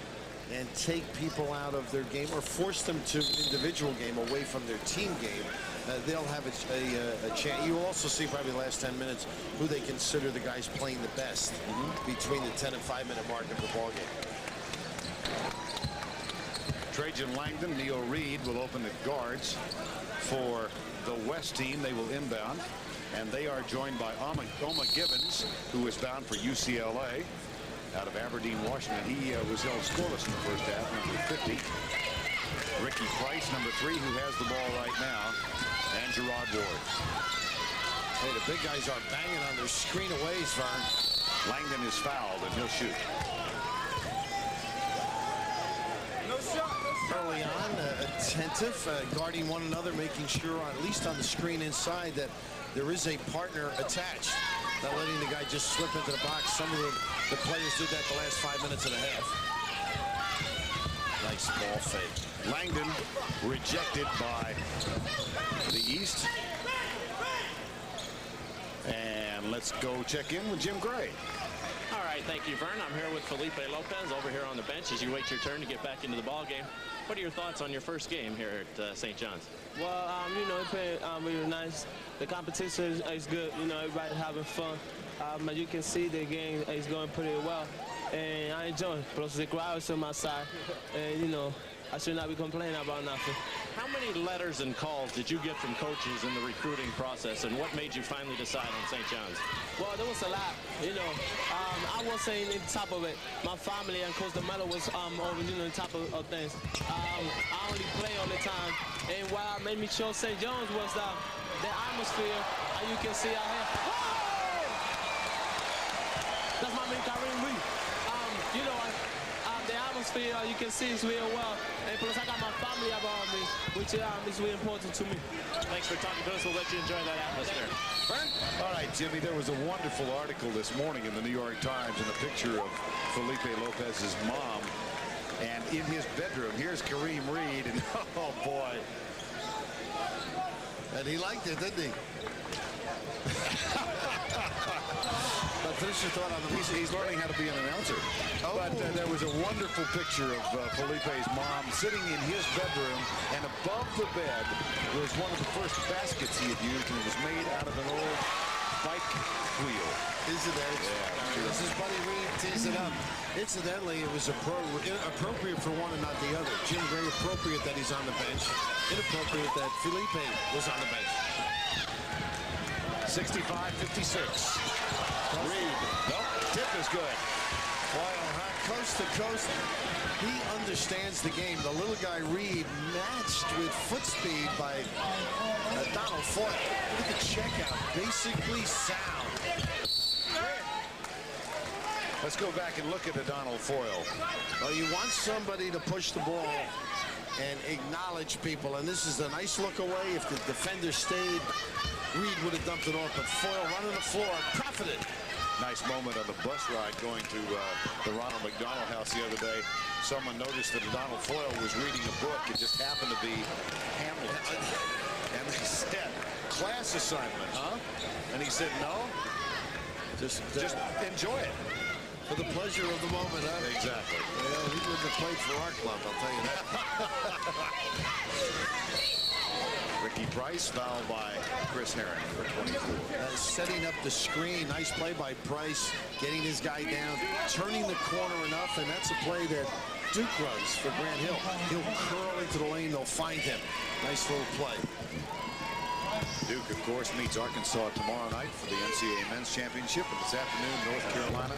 and take people out of their game or force them to individual game away from their team game, they'll have a chance. You will also see probably the last 10 minutes who they consider the guys playing the best between the 10 and 5 minute mark of the ball game. Trajan Langdon, Neo Reed will open the guards for the West team. They will inbound, and they are joined by Oma Gibbons, who is bound for UCLA out of Aberdeen, Washington. He was held scoreless in the first half, number 50. Ricky Price, number 3, who has the ball right now, and Gerard Ward. Hey, the big guys are banging on their screen aways, Vern. Langdon is fouled, and he'll shoot. No shot. Early on, attentive, guarding one another, making sure, at least on the screen inside, that there is a partner attached. Not letting the guy just slip into the box. Some of the players did that the last 5 minutes and a half. Nice ball fake. Langdon rejected by the East. And let's go check in with Jim Gray. All right, right, thank you, Vern. I'm here with Felipe Lopez over here on the bench as you wait your turn to get back into the ball game. What are your thoughts on your first game here at St. John's? Well, you know, it played really nice. The competition is good. You know, everybody having fun. As you can see, the game is going pretty well, and I enjoy it. Plus, the crowd is on my side, and you know, I should not be complaining about nothing. How many letters and calls did you get from coaches in the recruiting process, and what made you finally decide on St. John's? Well, there was a lot, you know. I was saying on top of it, my family and Coach DeMello was over, you know, on top of things. I only play all the time, and what made me choose St. John's was the atmosphere. As you can see out here. Whoa! That's my main Kareem Reed. You know, the atmosphere, you can see is real well. And plus, I got my family around me, which is really important to me. Thanks for talking to us. We'll let you enjoy that atmosphere. Vern? All right, Jimmy, there was a wonderful article this morning in the New York Times and a picture of Felipe Lopez's mom. And in his bedroom, here's Kareem Reed, and oh, boy. And he liked it, didn't he? But finish your thought on the He's learning how to be an announcer. Oh. But there was a wonderful picture of Felipe's mom sitting in his bedroom, and above the bed was one of the first baskets he had used, and it was made out of an old bike wheel. Isn't that? Yeah. This is Buddy Reed tees it up. Incidentally, it was appropriate for one and not the other. Jim Gray, appropriate that he's on the bench. Inappropriate that Felipe was on the bench. 65-56. Reed. Nope. Tip is good. Well, coast to coast, he understands the game. The little guy Reed matched with foot speed by Donald Foyle. Look at the checkout. Basically sound. Let's go back and look at the Donald Foyle. Well, you want somebody to push the ball and acknowledge people. And this is a nice look away. If the defender stayed, Reed would have dumped it off. But Foyle running the floor, profited. Nice moment on the bus ride going to the Ronald McDonald House the other day. Someone noticed that Donald Foyle was reading a book. It just happened to be Hamlet. And they said, class assignment, huh? And he said, no. Just enjoy it. For the pleasure of the moment, huh? Exactly. Well, he wouldn't have played for our club, I'll tell you that. Ricky Price fouled by Chris Herron for 22. Setting up the screen. Nice play by Price. Getting his guy down. Turning the corner enough, and that's a play that Duke runs for Grant Hill. He'll curl into the lane. They'll find him. Nice little play. Duke, of course, meets Arkansas tomorrow night for the NCAA Men's Championship. And this afternoon, North Carolina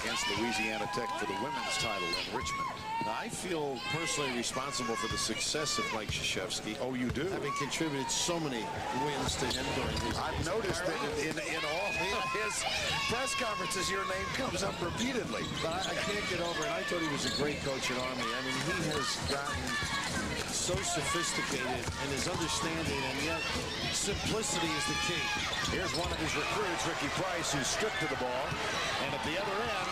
against Louisiana Tech for the women's title in Richmond. Now, I feel personally responsible for the success of Mike Krzyzewski. Oh, you do? Having contributed so many wins to him during his I've noticed that in all his press conferences, your name comes up repeatedly. But I can't get over it. I thought he was a great coach at Army. I mean, he has gotten so sophisticated in his understanding, and yet simplicity is the key. Here's one of his recruits, Ricky Price, who's stripped to the ball. And at the other end,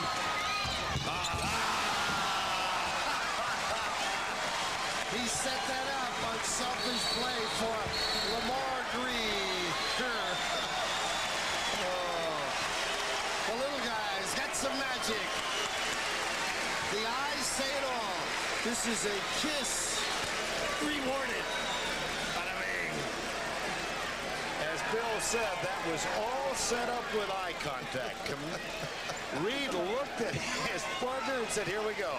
he set that up on selfish play for Lamar Green. The little guy's got some magic. The eyes say it all. This is a kiss rewarded. Bada bing. As Bill said, that was all set up with eye contact. Reed looked at his partner and said, here we go.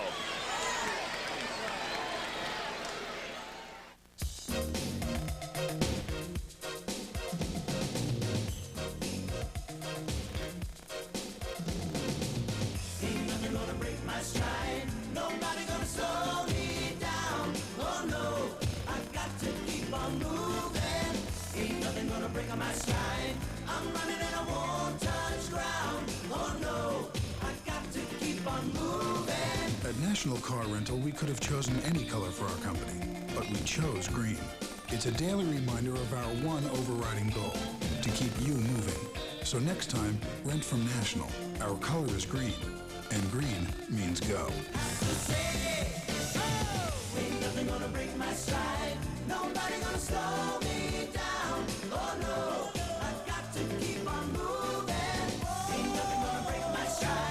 Ain't nothing gonna break my stride. Nobody gonna slow me down. Oh no, I've got to keep on moving. Ain't nothing gonna break my stride. I'm running and I won't touch ground. Oh no, I've got to keep on moving. At National Car Rental, we could have chosen any color for our company, but we chose green. It's a daily reminder of our one overriding goal, to keep you moving. So next time, rent from National. Our color is green, and green means go. Ain't nothing gonna break my stride. Nobody gonna slow me down. Oh no, I've got to keep on moving. Ain't nothing gonna break my stride.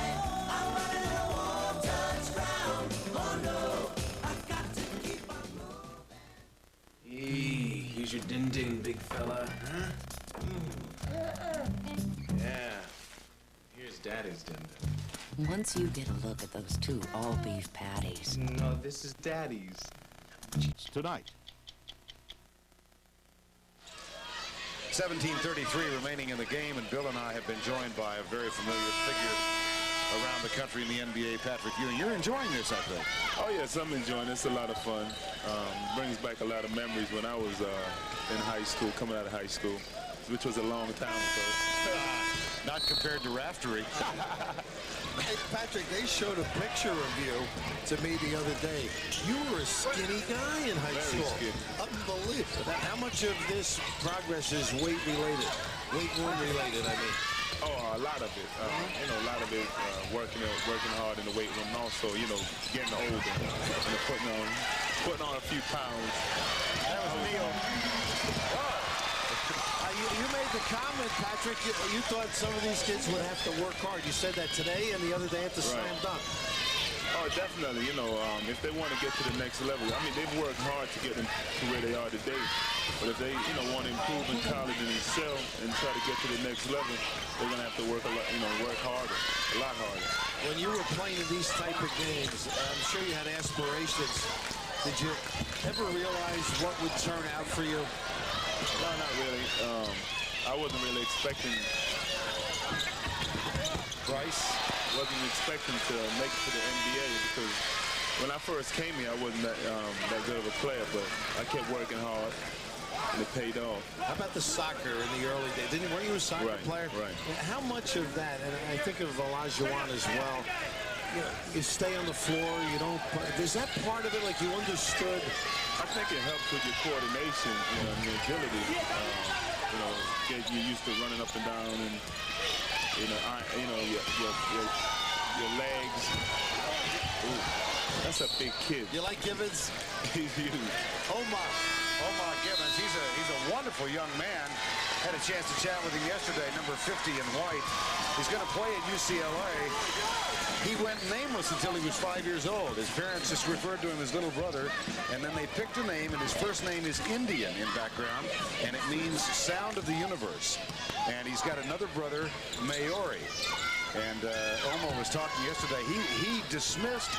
ding, big fella, huh? Yeah. Here's Daddy's dinner. Once you get a look at those two all-beef patties. No, this is Daddy's. Tonight. 17:33 remaining in the game, and Bill and I have been joined by a very familiar figure around the country in the NBA, Patrick Ewing. You're enjoying this, I think. Oh, yes, I'm enjoying it. It's a lot of fun. Brings back a lot of memories when I was in high school, coming out of high school, which was a long time ago. Not compared to Raftery. Hey, Patrick, they showed a picture of you to me the other day. You were a skinny guy in high school. Skinny. Unbelievable. How much of this progress is weight related? Weight room related, I mean. Oh, a lot of it. You know, a lot of it working hard in the weight room, and also, you know, getting older and putting on a few pounds. That was Neil. You made the comment, Patrick, you thought some of these kids would have to work hard. You said that today and the other day at the slam dunk. Oh, definitely. You know, if they want to get to the next level, I mean, they've worked hard to get them to where they are today. But if they, you know, want to improve in college and excel and try to get to the next level, they're going to have to work a lot, you know, work harder, a lot harder. When you were playing in these type of games, I'm sure you had aspirations. Did you ever realize what would turn out for you? No, not really. I wasn't really expecting. Bryce wasn't expecting to make it to the NBA because when I first came here, I wasn't that good of a player, but I kept working hard, and it paid off. How about the soccer in the early days? Weren't you a soccer player? Right. How much of that, and I think of Olajuwon as well, you know, you stay on the floor, you don't play. Is that part of it, like you understood? I think it helps with your coordination, you know, and your agility. You know, get you used to running up and down, and your legs. Ooh, that's a big kid. You like Gibbons? He's huge. Omar Gibbons, he's a wonderful young man. Had a chance to chat with him yesterday, number 50 in white. He's going to play at UCLA. He went nameless until he was 5 years old. His parents just referred to him as little brother, and then they picked a name, and his first name is Indian in background, and it means sound of the universe. And he's got another brother, Maori. And Omar was talking yesterday. He dismissed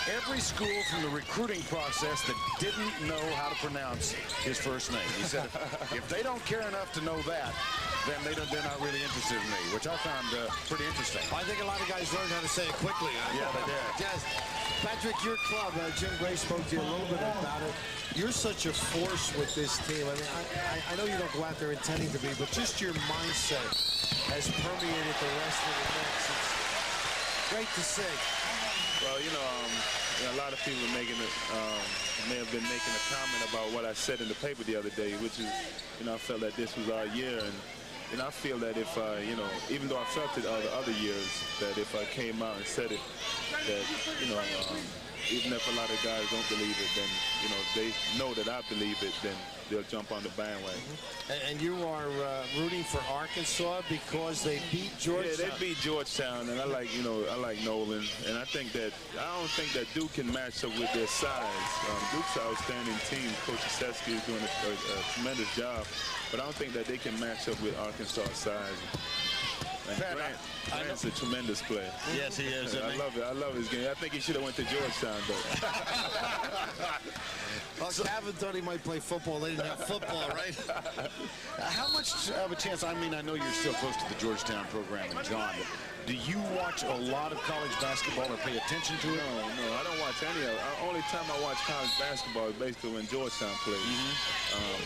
every school from the recruiting process that didn't know how to pronounce his first name. He said, if they don't care enough to know that, then they're not really interested in me, which I found pretty interesting. I think a lot of guys learned how to say it quickly. Yeah, they did. Yes. Patrick, your club, Jim Gray spoke to you a little bit about it. You're such a force with this team. I mean, I know you don't go out there intending to be, but just your mindset has permeated the rest of the Knicks. It's great to see. Well, you know, a lot of people may have been making a comment about what I said in the paper the other day, which is, you know, I felt that this was our year, and I feel that if you know, even though I felt it the other years, that if I came out and said it, that, you know, even if a lot of guys don't believe it, then, you know, if they know that I believe it, then they'll jump on the bandwagon. And you are rooting for Arkansas because they beat Georgetown. Yeah, they beat Georgetown, and I like Nolan, and I don't think that Duke can match up with their size. Duke's an outstanding team. Coach Krzyzewski is doing a tremendous job, but I don't think that they can match up with Arkansas' size. And Grant's a tremendous player. Yes, he is. I love it. I love his game. I think he should have went to Georgetown, though. Well, Kevin thought he might play football. They didn't have football, right? How much of a chance, I mean, I know you're still close to the Georgetown program, and John, but do you watch a lot of college basketball or pay attention to it? No, I don't watch any of it. The only time I watch college basketball is basically when Georgetown plays.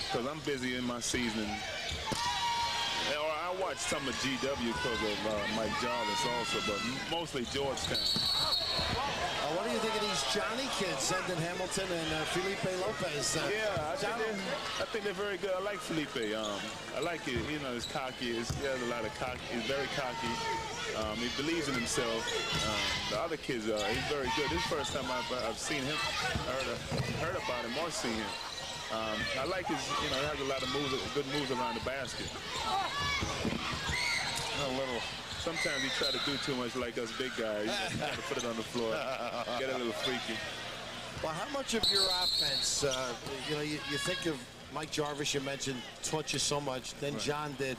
Because I'm busy in my season. Or I watch some of GW because of Mike Jarvis also, but mostly Georgetown. What do you think of these Johnny kids, Sendon Hamilton and Felipe Lopez? I think they're very good. I like Felipe. I like it. You know, he's cocky. He has a lot of cocky. He's very cocky. He believes in himself. The other kids, he's very good. This is the first time I've seen him, heard about him or seen him. I like his, you know, he has a lot of good moves around the basket. Sometimes he try to do too much like us big guys. He's trying to put it on the floor, get a little freaky. Well, how much of your offense, you know, you think of Mike Jarvis, you mentioned, taught you so much. Then John did.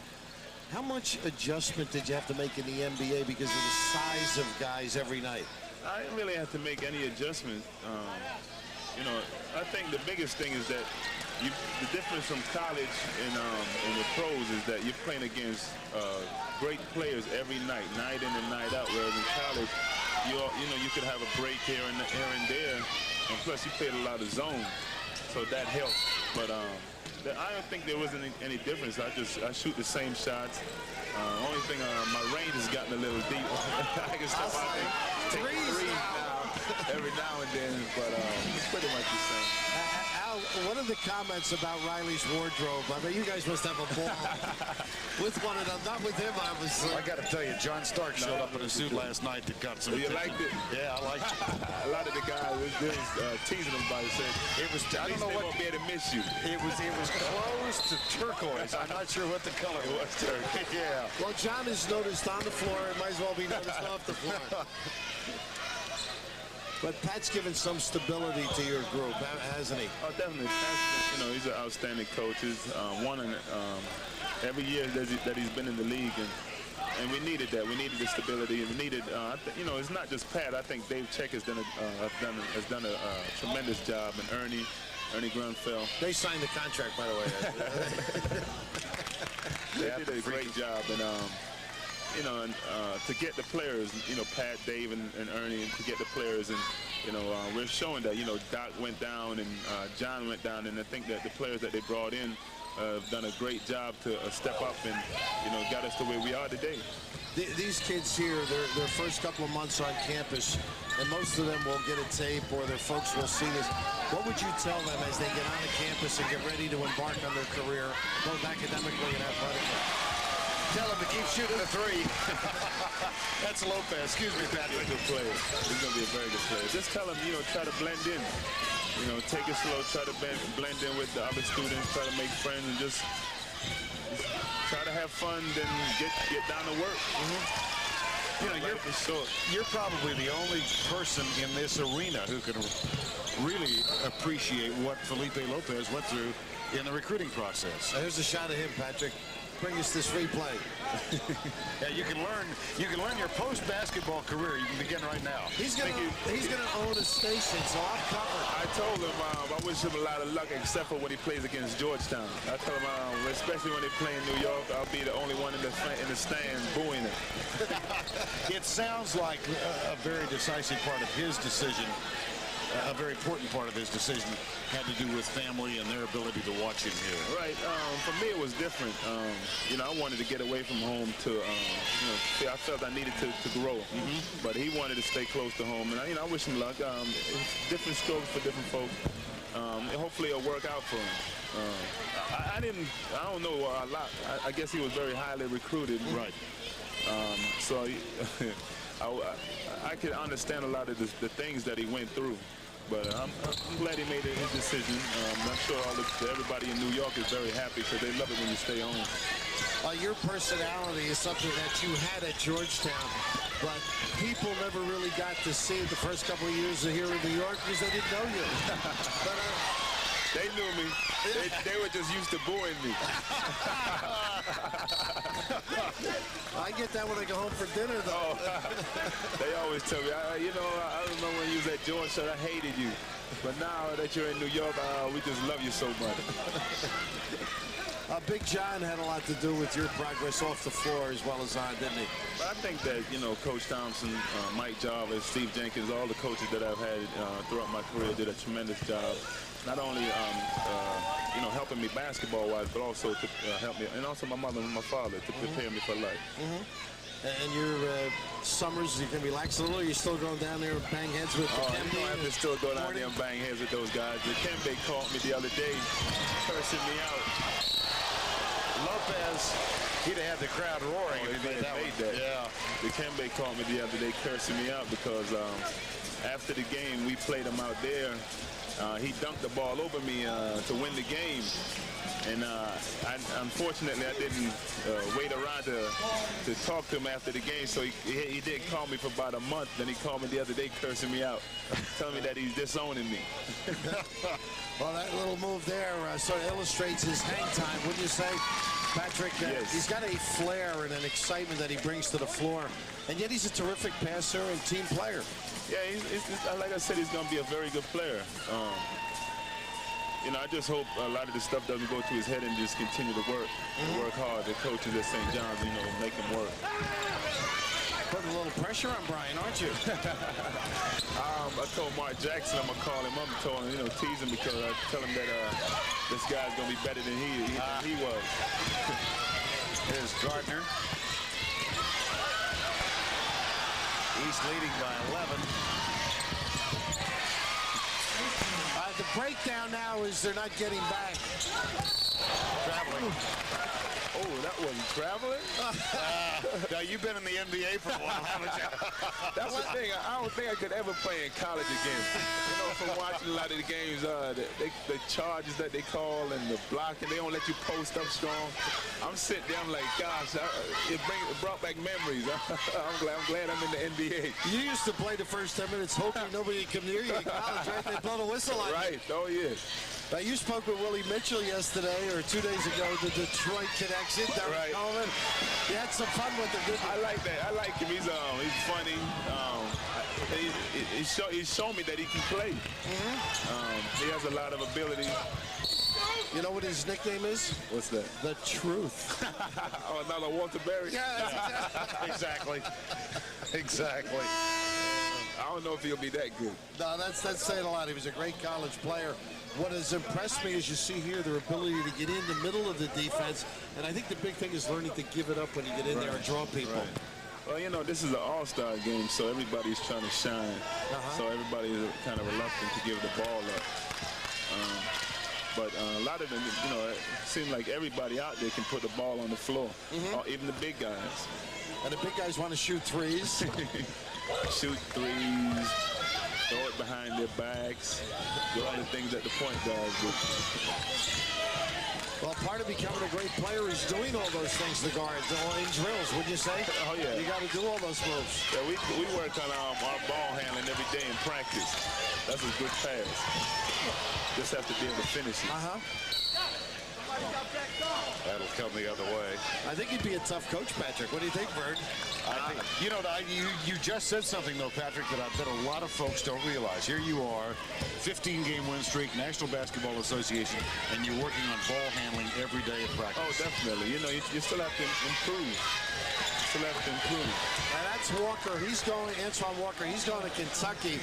How much adjustment did you have to make in the NBA because of the size of guys every night? I didn't really have to make any adjustment. You know, I think the biggest thing is that the difference from college and the pros is that you're playing against great players every night in and night out. Whereas in college, you could have a break here and there, and plus you played a lot of zone, so that helps. But I don't think there was any difference. I shoot the same shots. Only thing, my range has gotten a little deep. I can step out and take threes now, every now and then, but it's pretty much the same. Al, what are the comments about Riley's wardrobe? I mean, you guys must have a ball with one another, not with him, obviously. I got to tell you, John Stark showed up in a suit last night that got some attention. You liked it? Yeah, I liked it. A lot of the guys was teasing him about it. Said it was. I don't know what. Won't be able to miss you. It was close to turquoise. I'm not sure what the color was. Turquoise. Yeah. Well, John is noticed on the floor. It might as well be noticed off the floor. But Pat's given some stability to your group, hasn't he? Oh, definitely. Pat's, he's an outstanding coach. He's won every year that he's been in the league, and we needed that. We needed the stability, and we needed, it's not just Pat. I think Dave Check has done a tremendous job, and Ernie Grunfeld. They signed the contract, by the way. They did a great job, and to get the players, Pat, Dave, and Ernie, and to get the players, and we're showing that, Doc went down and John went down, and I think that the players that they brought in have done a great job to step up and, got us to where we are today. These kids here, their first couple of months on campus, and most of them will get a tape or their folks will see this. What would you tell them as they get on the campus and get ready to embark on their career, both academically and athletically? Tell him to keep shooting the three. That's Lopez. Excuse me, Patrick. He's a good player. He's going to be a very good player. Just tell him, try to blend in. Take it slow. Try to blend in with the other students. Try to make friends and just try to have fun. Then get down to work. You're probably the only person in this arena who can really appreciate what Felipe Lopez went through in the recruiting process. Here's a shot of him, Patrick. Bring us this free play. Yeah, you can learn your post-basketball career. You can begin right now. He's gonna own a station, so I'm covered. I told him I wish him a lot of luck, except for when he plays against Georgetown. I told him, especially when they play in New York, I'll be the only one in the stands booing it. It sounds like a very decisive part of his decision. A very important part of his decision had to do with family and their ability to watch him here. Right. For me, it was different. I wanted to get away from home to, I felt I needed to grow. But he wanted to stay close to home, and I wish him luck. It's different strokes for different folks. Hopefully, it'll work out for him. I don't know a lot. I guess he was very highly recruited. Right. So I could understand a lot of the things that he went through. But I'm glad he made his decision. I'm sure everybody in New York is very happy because they love it when you stay home. Your personality is something that you had at Georgetown, but people never really got to see it the first couple of years here in New York because they didn't know you. But, they knew me. They were just used to booing me. I get that when I go home for dinner, though. They always tell me, I remember when you was at Georgetown, I hated you. But now that you're in New York, we just love you so much. Big John had a lot to do with your progress off the floor as well as on, didn't he? But I think that, Coach Thompson, Mike Jarvis, Steve Jenkins, all the coaches that I've had throughout my career did a tremendous job. Not only, helping me basketball-wise, but also to help me, and also my mother and my father to prepare me for life. And your summers, you can relax a little. You're still going down there and bang heads with the Kembe? You don't have to still go down there and bang heads with those guys. The Kembe caught me the other day, cursing me out. Lopez, he'd have had the crowd roaring if he made that. Yeah. The Kembe caught me the other day, cursing me out because after the game, we played him out there. He dunked the ball over me to win the game. And unfortunately, I didn't wait around to talk to him after the game, so he did call me for about a month. Then he called me the other day cursing me out, telling me that he's disowning me. Well, that little move there sort of illustrates his hang time, wouldn't you say, Patrick? Yes. He's got a flair and an excitement that he brings to the floor, and yet he's a terrific passer and team player. Yeah, like I said, he's going to be a very good player. You know, I just hope a lot of this stuff doesn't go to his head and just continue to work hard. The coaches at St. John's, you know, make him work. Putting a little pressure on Brian, aren't you? I told Mark Jackson I'm going to call him up and told him, you know, tease him because I tell him that this guy's going to be better than he was. Here's Gardner. East leading by 11. The breakdown now is they're not getting back. Traveling. Oh, that wasn't traveling? Now, you've been in the NBA for a while, haven't you? That's the thing. I don't think I could ever play in college again. You know, from watching a lot of the games, the charges that they call and the blocking, they don't let you post up strong. I'm sitting there, I'm like, gosh, it brought back memories. I'm glad I'm in the NBA. You used to play the first 10 minutes hoping nobody would come near you in college, right? They blow the whistle on you. Right, oh yeah. Now, you spoke with Willie Mitchell yesterday, or 2 days ago, the Detroit connection. Right. Coleman. You had some fun with him, didn't you? I like that. I like him. He's funny. He's shown me that he can play. He has a lot of ability. You know what his nickname is? What's that? The Truth. Oh, another Walter Berry? Yeah, Exactly. Exactly. I don't know if he'll be that good. No, that's saying a lot. He was a great college player. What has impressed me, as you see here, their ability to get in the middle of the defense. And I think the big thing is learning to give it up when you get in there and draw people. Right. Well, you know, this is an all-star game, so everybody's trying to shine. So everybody is kind of reluctant to give the ball up. But a lot of them, you know, it seems like everybody out there can put the ball on the floor, even the big guys. And the big guys want to shoot threes. Shoot threes, throw it behind their backs, do all the things that the point guards do. Well, part of becoming a great player is doing all those things the guards, in drills, would you say? Oh, yeah. You got to do all those moves. Yeah, we work on our ball handling every day in practice. That's a good pass. Just have to be able to finish it. That'll come the other way. I think he'd be a tough coach, Patrick. What do you think, Bird? You know, you just said something, though, Patrick, that I bet a lot of folks don't realize. Here you are, 15-game win streak, National Basketball Association, and you're working on ball handling every day at practice. Oh, definitely. You know, you still have to improve. And that's Walker. He's going, Antoine Walker, he's going to Kentucky.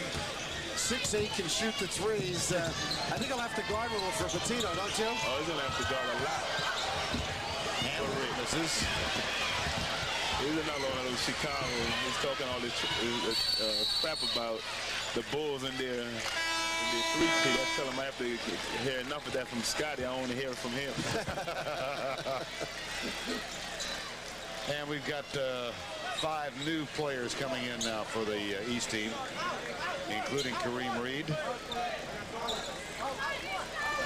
6'8", can shoot the threes. I think he'll have to guard a little for Patino, don't you? Oh, he's going to have to guard a lot. He's another one of those Chicago. He's talking all this crap about the Bulls and their three-peat. I tell him I have to hear enough of that from Scotty. I want to hear it from him. And we've got 5 new players coming in now for the East team, including Kareem Reed. I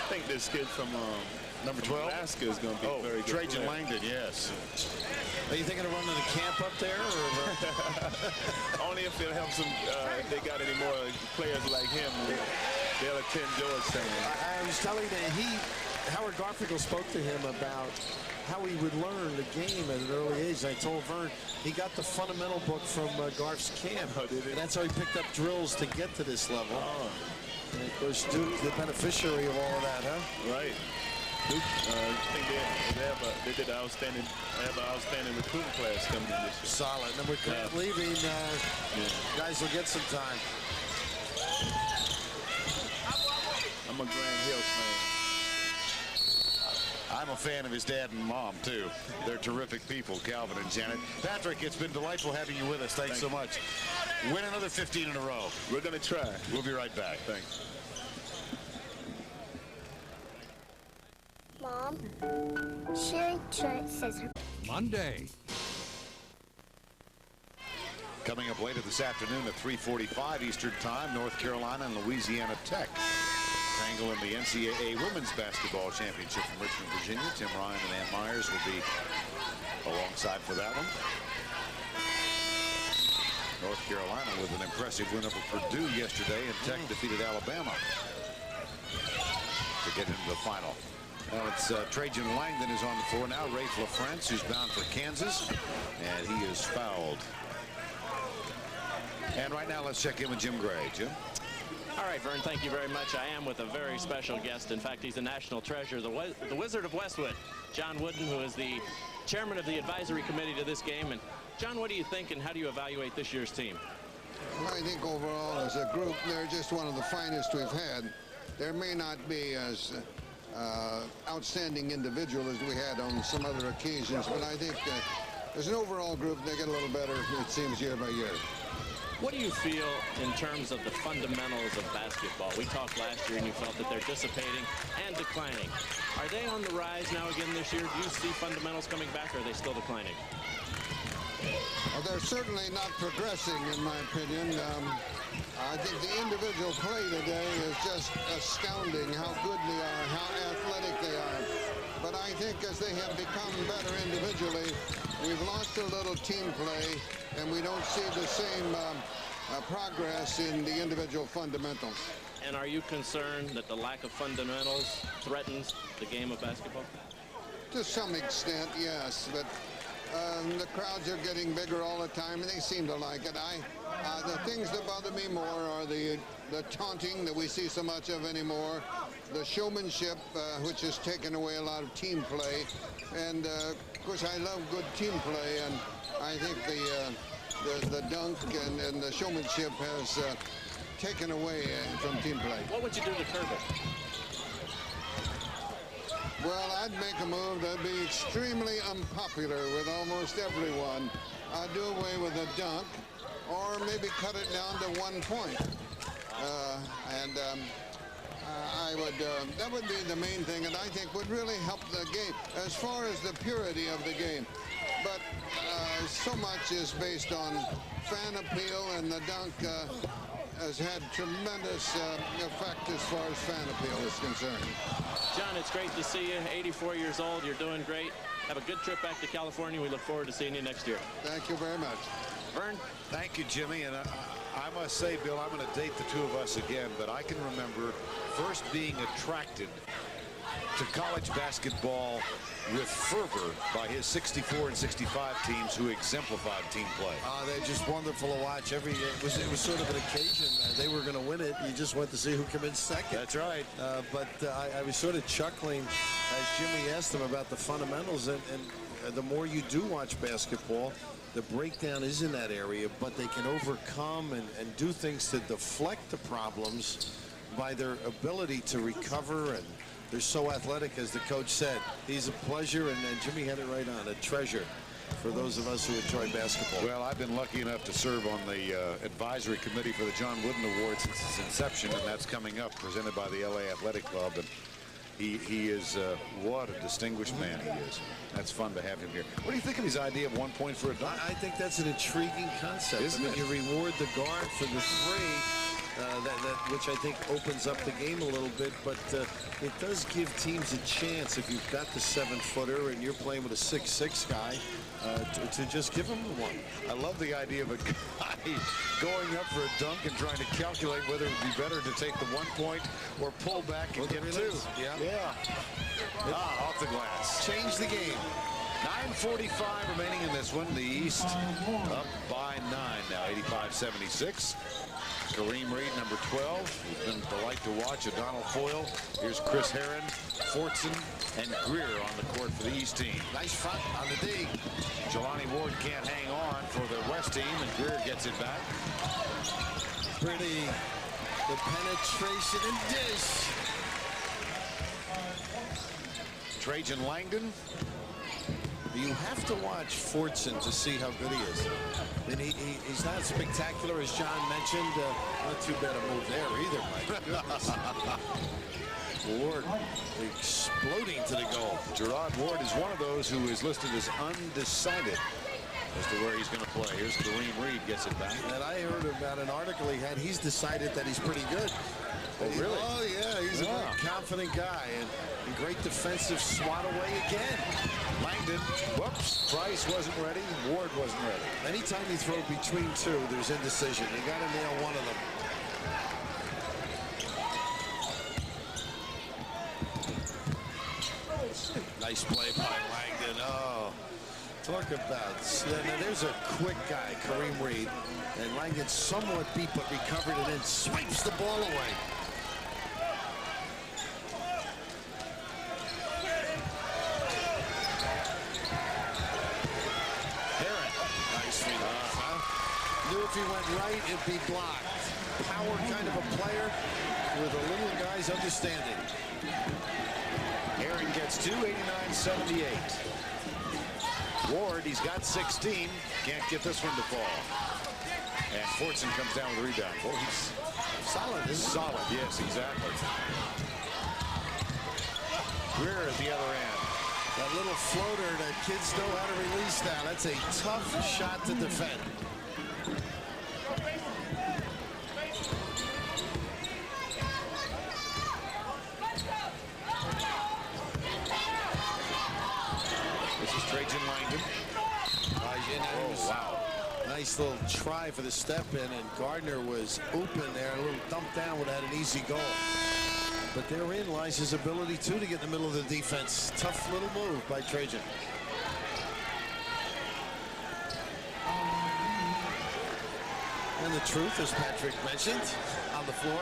think this kid from number 12, Alaska is going to be very good. Trajan Langdon, yes. Are you thinking of running a camp up there? Or only if it helps them. If they got any more players like him, they'll attend Georgetown. I was telling that Howard Garfinkel spoke to him about how he would learn the game at an early age. I told Vern he got the fundamental book from Garf's camp. And that's how he picked up drills to get to this level. And of course, Duke, the beneficiary of all of that, huh? Right. Duke, I think they did an outstanding recruiting class coming in this year. Solid. And with Grant leaving, guys will get some time. I'm a Grant Hill fan. I'm a fan of his dad and mom, too. They're terrific people, Calvin and Janet. Patrick, it's been delightful having you with us. Thanks so much. Win another 15 in a row. We're going to try. We'll be right back. Thanks. Mom, Sherry says her. Monday. Coming up later this afternoon at 3:45 Eastern Time, North Carolina and Louisiana Tech. Tangle in the NCAA Women's Basketball Championship from Richmond, Virginia. Tim Ryan and Ann Myers will be alongside for that one. North Carolina with an impressive win over Purdue yesterday, and Tech defeated Alabama to get into the final. Now it's Trajan Langdon is on the floor now. Rafe LaFrance, who's bound for Kansas, and he is fouled. And right now let's check in with Jim Gray. Jim? All right, Vern, thank you very much. I am with a very special guest. In fact, he's a national treasure, the Wizard of Westwood, John Wooden, who is the chairman of the advisory committee to this game. And John, what do you think, and how do you evaluate this year's team? Well, I think overall, as a group, they're just one of the finest we've had. There may not be as outstanding individual as we had on some other occasions, but I think as an overall group, they get a little better, it seems, year by year. What do you feel in terms of the fundamentals of basketball? We talked last year and you felt that they're dissipating and declining. Are they on the rise now again this year? Do you see fundamentals coming back, or are they still declining? Well, they're certainly not progressing, in my opinion. I think the individual play today is just astounding how good they are, how athletic they are. But I think as they have become better individually, we've lost a little team play, and we don't see the same progress in the individual fundamentals. And are you concerned that the lack of fundamentals threatens the game of basketball? To some extent, yes, but the crowds are getting bigger all the time, and they seem to like it. The things that bother me more are the taunting that we see so much of anymore, the showmanship, which has taken away a lot of team play, and of course I love good team play, and I think the dunk and the showmanship has taken away from team play. What would you do to curb it? Well, I'd make a move that'd be extremely unpopular with almost everyone. I'd do away with a dunk, or maybe cut it down to 1 point. I would, that would be the main thing, and I think would really help the game as far as the purity of the game. But so much is based on fan appeal, and the dunk has had tremendous effect as far as fan appeal is concerned. John, it's great to see you. 84 years old. You're doing great. Have a good trip back to California. We look forward to seeing you next year. Thank you very much. Vern? Thank you, Jimmy. And I must say, Bill, I'm going to date the two of us again, but I can remember first being attracted to college basketball with fervor by his 64 and 65 teams who exemplified team play. They're just wonderful to watch. It was sort of an occasion. They were going to win it. You just went to see who came in second. That's right. But I was sort of chuckling as Jimmy asked him about the fundamentals. And the more you do watch basketball, the breakdown is in that area, but they can overcome and do things to deflect the problems by their ability to recover, and they're so athletic, as the coach said. He's a pleasure, and Jimmy had it right on, a treasure for those of us who enjoy basketball. Well, I've been lucky enough to serve on the advisory committee for the John Wooden Award since its inception, and that's coming up, presented by the LA Athletic Club. And he is what a distinguished man he is. That's fun to have him here. What do you think of his idea of 1 point for a dunk? I think that's an intriguing concept. Isn't it? You reward the guard for the three. Which I think opens up the game a little bit, but it does give teams a chance if you've got the 7-footer and you're playing with a 6'6" guy to just give him one. I love the idea of a guy going up for a dunk and trying to calculate whether it would be better to take the 1 point or pull back and get two. Yeah. Off the glass. Change the game. 9:45 remaining in this one. The East up by 9 now, 85-76. Kareem Reed, number 12, who's been a delight to watch. O'Donnell Foyle. Here's Chris Herron, Fortson, and Greer on the court for the East team. Nice front on the D. Jelani Ward can't hang on for the West team, and Greer gets it back. Pretty. The penetration and dish. Trajan Langdon. You have to watch Fortson to see how good he is. And he's not spectacular, as John mentioned. Not too bad a move there either, my goodness. Ward exploding to the goal. Gerard Ward is one of those who is listed as undecided as to where he's going to play. Here's Kareem Reed, gets it back. And I heard about an article he had. He's decided that he's pretty good. Oh, really? Oh, yeah. He's a very confident guy and great defensive swat away again. Langdon. Whoops. Price wasn't ready. Ward wasn't ready. Anytime you throw between two, there's indecision. You got to nail one of them. Nice play by Langdon. Oh, talk about. Now there's a quick guy, Kareem Reed. And Langdon somewhat beat but recovered and then swipes the ball away. Heron. Nice feed off, huh? Knew if he went right, it'd be blocked. Power kind of a player with a little guy's understanding. Heron gets 289-78. Ward, he's got 16. Can't get this one to fall. And Fortson comes down with a rebound. Well, he's solid. Solid, yes, exactly. Greer at the other end. That little floater that kids know how to release now. That's a tough shot to defend. This is Trajan Langdon. Oh, wow. Nice little try for the step in, and Gardner was open there. A little dump down would have had an easy goal. But therein lies his ability, too, to get in the middle of the defense. Tough little move by Trajan. And the truth, as Patrick mentioned, on the floor,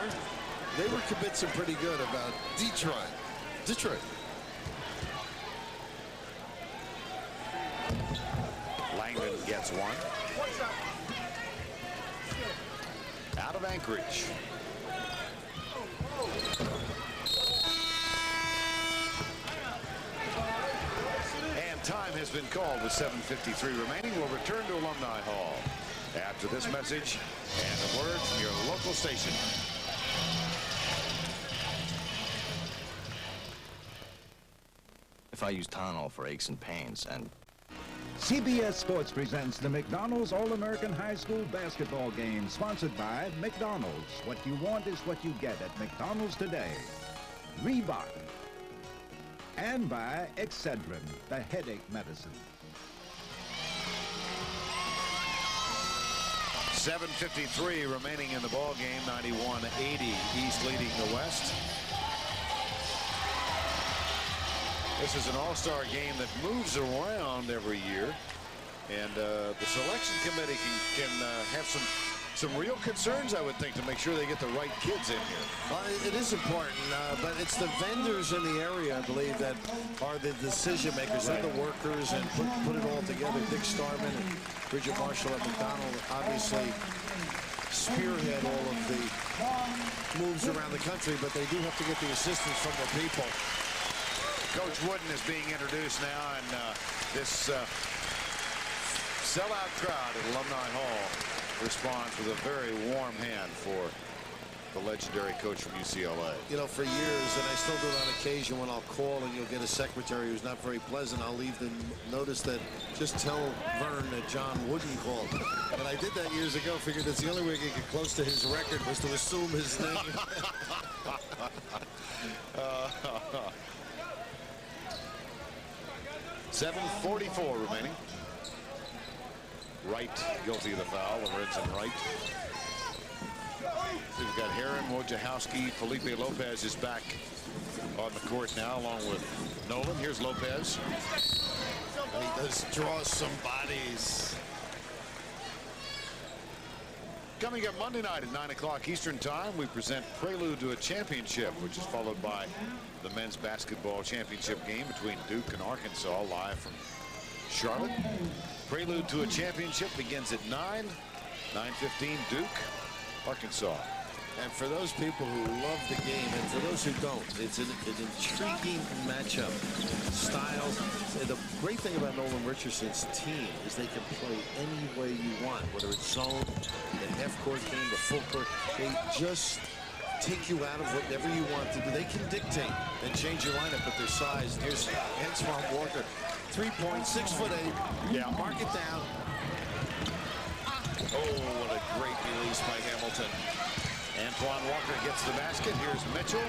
they were convincing pretty good about Detroit. Langdon gets one. Out of Anchorage. And time has been called with 7:53 remaining. We'll return to Alumni Hall after this message and a word from your local station. If I use Tylenol for aches and pains and CBS Sports presents the McDonald's All-American High School Basketball Game, sponsored by McDonald's. What you want is what you get at McDonald's today. Reebok. And by Excedrin, the headache medicine. 7:53 remaining in the ball game. 91-80. East leading the West. This is an all-star game that moves around every year, and the selection committee can have some real concerns, I would think, to make sure they get the right kids in here. It is important, but it's the vendors in the area, I believe, that are the decision makers. They're the workers and put it all together. Dick Starman and Bridget Marshall at McDonald's obviously spearhead all of the moves around the country, but they do have to get the assistance from their people. Coach Wooden is being introduced now, and this sellout crowd at Alumni Hall responds with a very warm hand for the legendary coach from UCLA. You know, for years, and I still do it on occasion when I'll call and you'll get a secretary who's not very pleasant, I'll leave the notice that just tell Vern that John Wooden called. And I did that years ago, figured that's the only way to get close to his record was to assume his name. 7:44 remaining. Wright guilty of the foul. Lorenzen Wright. We've got Heron, Wojciechowski, Felipe Lopez is back on the court now, along with Nolan. Here's Lopez. And he does draw some bodies. Coming up Monday night at 9 o'clock Eastern Time, we present Prelude to a Championship, which is followed by the men's basketball championship game between Duke and Arkansas, live from Charlotte. Prelude to a Championship begins at 9:15 Duke, Arkansas. And for those people who love the game, and for those who don't, it's an intriguing matchup. Style. The great thing about Nolan Richardson's team is they can play any way you want, whether it's zone, the half-court game, the full-court. They just take you out of whatever you want to do. They can dictate and change your lineup with their size. Here's Antoine Walker. 3-point, 6'8". Yeah, mark it down. Oh, what a great release by Hamilton. Antoine Walker gets the basket. Here's Mitchell.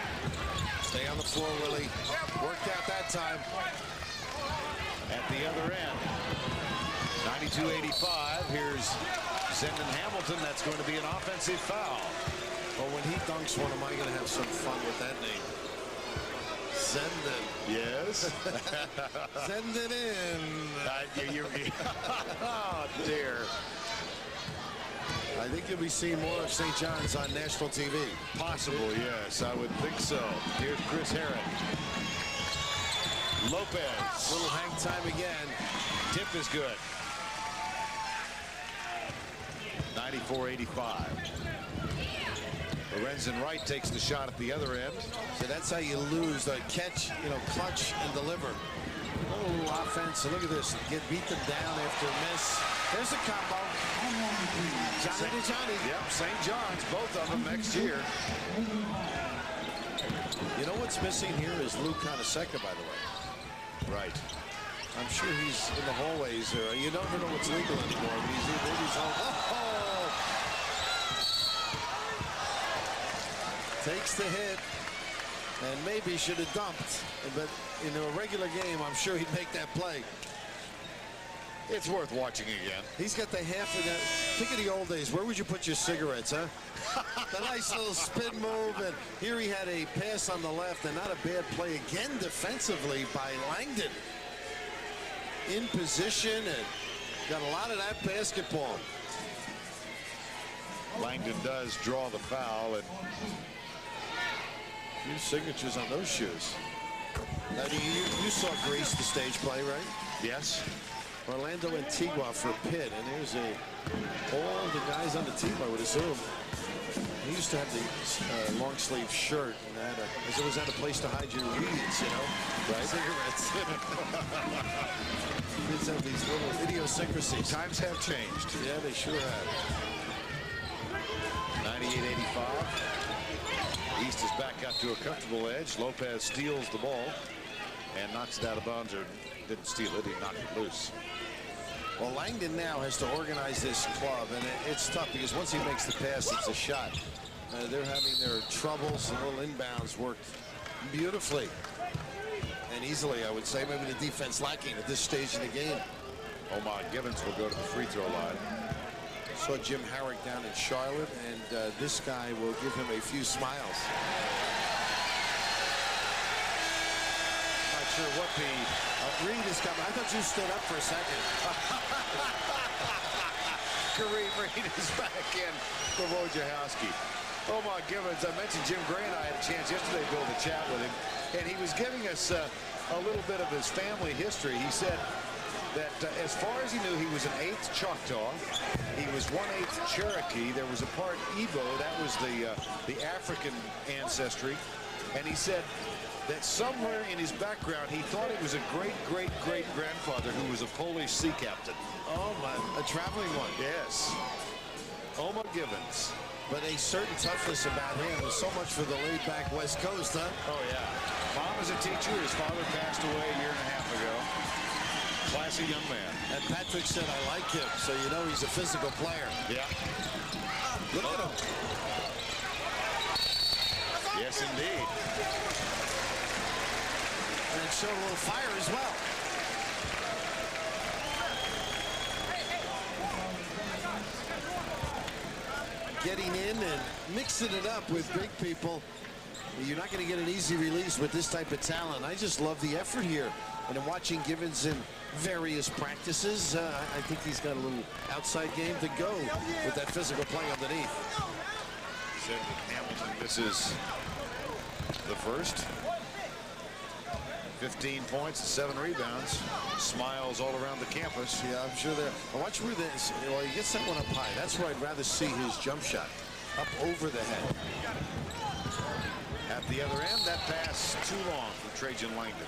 Stay on the floor, Willie. Worked out that time. At the other end, 92-85. Here's Zendon Hamilton. That's going to be an offensive foul. Well, when he dunks one, am I going to have some fun with that name? Zendon. Yes. Send it in. Oh, dear. I think you'll be seeing more of St. John's on national TV. Possible, yes. I would think so. Here's Chris Herron. Lopez. Little hang time again. Tip is good. 94-85. Lorenzen Wright takes the shot at the other end. So that's how you lose. The catch, clutch and deliver. A little offense. So look at this. Beat them down after a miss. There's a combo. Johnny to Johnny. Yep, St. John's, both of them next year. You know what's missing here is Lou Conaseca, by the way. Right. I'm sure he's in the hallways there. You don't know what's legal anymore. But he's home. Takes the hit. And maybe should have dumped. But in a regular game, I'm sure he'd make that play. It's worth watching again. He's got the half of that. Think of the old days. Where would you put your cigarettes, huh? The nice little spin move. And here he had a pass on the left and not a bad play again defensively by Langdon. In position and got a lot of that basketball. Langdon does draw the foul. And a few signatures on those shoes. Now, you saw Grace the stage play, right? Yes. Orlando Antigua for Pitt, and there's all the guys on the team, I would assume. He used to have the long sleeve shirt, and as it was at a place to hide your weeds, right? Cigarettes. Kids have these little idiosyncrasies. Times have changed. Yeah, they sure have. 98-85. East is back out to a comfortable edge. Lopez steals the ball and knocks it out of bounds, or didn't steal it, he knocked it loose. Well, Langdon now has to organize this club, and it's tough because once he makes the pass, it's a shot. They're having their troubles, and little inbounds worked beautifully and easily, I would say. Maybe the defense lacking at this stage in the game. Omar Givens will go to the free throw line. Saw Jim Harrick down in Charlotte, and this guy will give him a few smiles. Not sure what the Reed is coming. I thought you stood up for a second. Kareem Reed is back in for Wojciechowski. Omar Givens, I mentioned Jim Gray and I had a chance yesterday to go to chat with him, and he was giving us a little bit of his family history. He said that as far as he knew, he was an 8th Choctaw. He was 1/8 Cherokee. There was a part Igbo. That was the African ancestry. And he said that somewhere in his background, he thought it was a great-great-great-grandfather who was a Polish sea captain. Oh, my, a traveling one. Yes. Omar Givens. But a certain toughness about him. Is so much for the laid-back West Coast, huh? Oh, yeah. Mom is a teacher. His father passed away a year and a half ago. Classy young man. And Patrick said, I like him. So you know he's a physical player. Yeah. Look at him. Yes, indeed. And it showed a little fire as well. Getting in and mixing it up with big people. You're not going to get an easy release with this type of talent. I just love the effort here. And I'm watching Givens in various practices. I think he's got a little outside game to go with that physical play underneath. Hamilton misses the first. 15 points and 7 rebounds. Smiles all around the campus. Yeah, I'm sure they're. Watch where this. Well, he gets that one up high. That's where I'd rather see his jump shot. Up over the head. At the other end, that pass too long from Trajan Langdon.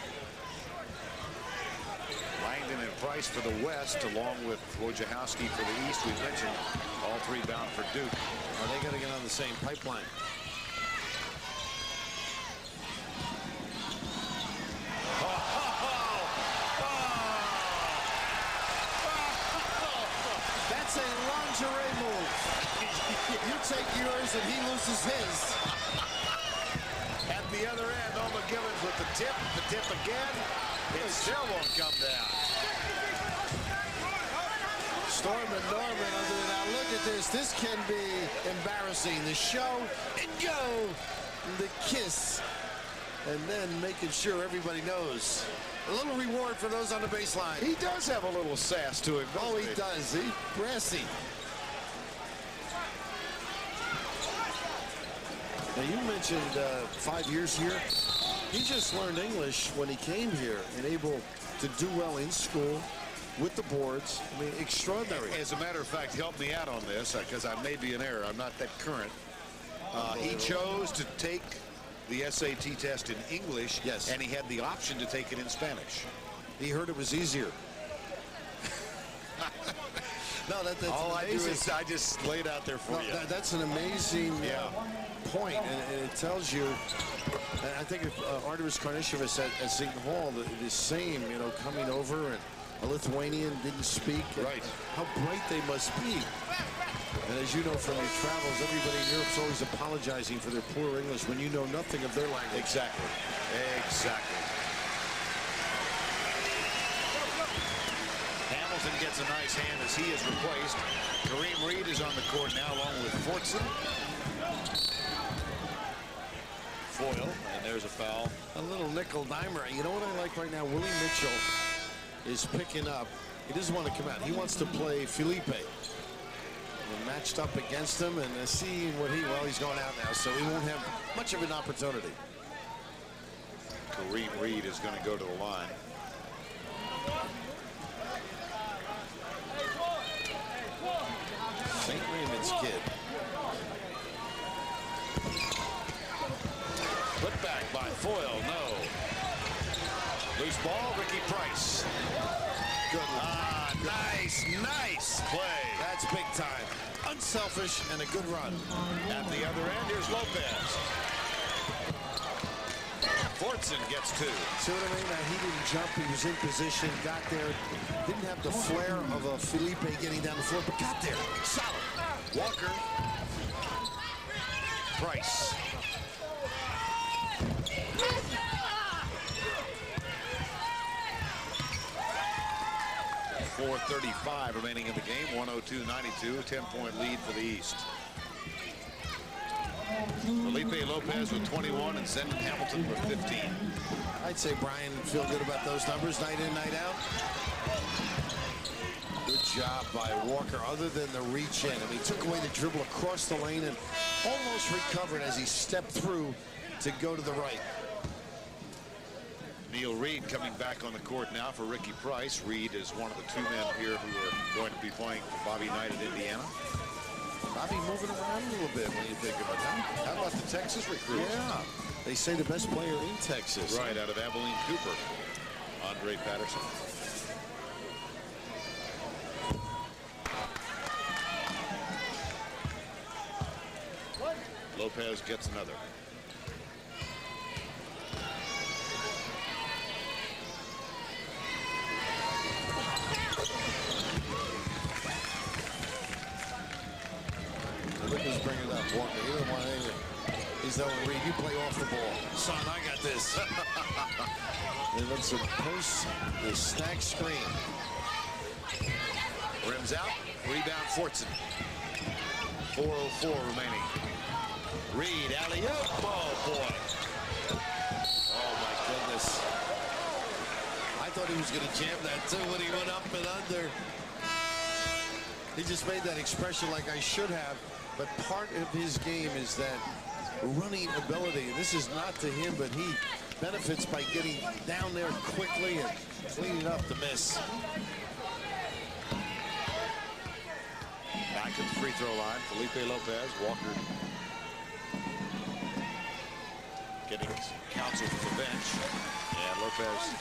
Langdon and Price for the West, along with Wojciechowski for the East. We've mentioned all 3 bound for Duke. Well, they got to get on the same pipeline. That's a lingerie move. You take yours and he loses his. At the other end, Oma Gibbons with the tip again. It still won't come down. Storm and Norman under it. Now look at this. This can be embarrassing. The show and go. The kiss. And then making sure everybody knows. A little reward for those on the baseline. He does have a little sass to him. Oh, he does. He's brassy. Now, you mentioned 5 years here. He just learned English when he came here and able to do well in school with the boards. I mean, extraordinary. As a matter of fact, help me out on this because I may be in error. I'm not that current. He chose to take the SAT test in English, yes, and he had the option to take it in Spanish. He heard it was easier. No, that's all I do amazing. is I just laid out there for you. That's an amazing point, and it tells you. And I think Artemis Karnisovas at Seton Hall, the same, you know, coming over, and a Lithuanian didn't speak. Right. How bright they must be. And as you know from your travels, everybody in Europe's always apologizing for their poor English when you know nothing of their language. Exactly. Exactly. Hamilton gets a nice hand as he is replaced. Kareem Reed is on the court now along with Fortson. Foil, and there's a foul. A little nickel dimer. You know what I like right now? Willie Mitchell is picking up. He doesn't want to come out. He wants to play Felipe. And matched up against him and seeing what he's going out now, so he won't have much of an opportunity. Kareem Reed is going to go to the line. St. Raymond's kid. Put back by Foyle, no. Loose ball, Ricky Price. Good. Nice play. That's big time. Unselfish and a good run. At the other end, here's Lopez. Fortson gets two. See what I mean? He didn't jump. He was in position, got there. Didn't have the flair of a Felipe getting down the floor, but got there. Solid. Walker. Price. 4:35 remaining in the game. 102-92. 10-point lead for the East. Felipe Lopez with 21 and Zen Hamilton with 15. I'd say Brian feel good about those numbers night in, night out. Good job by Walker other than the reach in. I mean, he took away the dribble across the lane and almost recovered as he stepped through to go to the right. Neil Reed coming back on the court now for Ricky Price. Reed is one of the two men here who are going to be playing for Bobby Knight at Indiana. Bobby moving around a little bit when you think about that. How about the Texas recruits? Yeah. They say the best player in Texas. Right, out of Abilene Cooper. Andre Patterson. Lopez gets another. Lopez bringing it up. Walker, he doesn't want anything. He's that one, Reed. You play off the ball. Son, I got this. They let some post the stack screen. Rims out. Rebound Fortson. 4:04 remaining. Reed, alley-oop. Oh, boy. Oh, my goodness. I thought he was going to jam that, too, when he went up and under. He just made that expression like I should have. But part of his game is that running ability. And this is not to him, but he benefits by getting down there quickly and cleaning up the miss. Back at the free throw line, Felipe Lopez. Walker getting counsel from the bench. And Lopez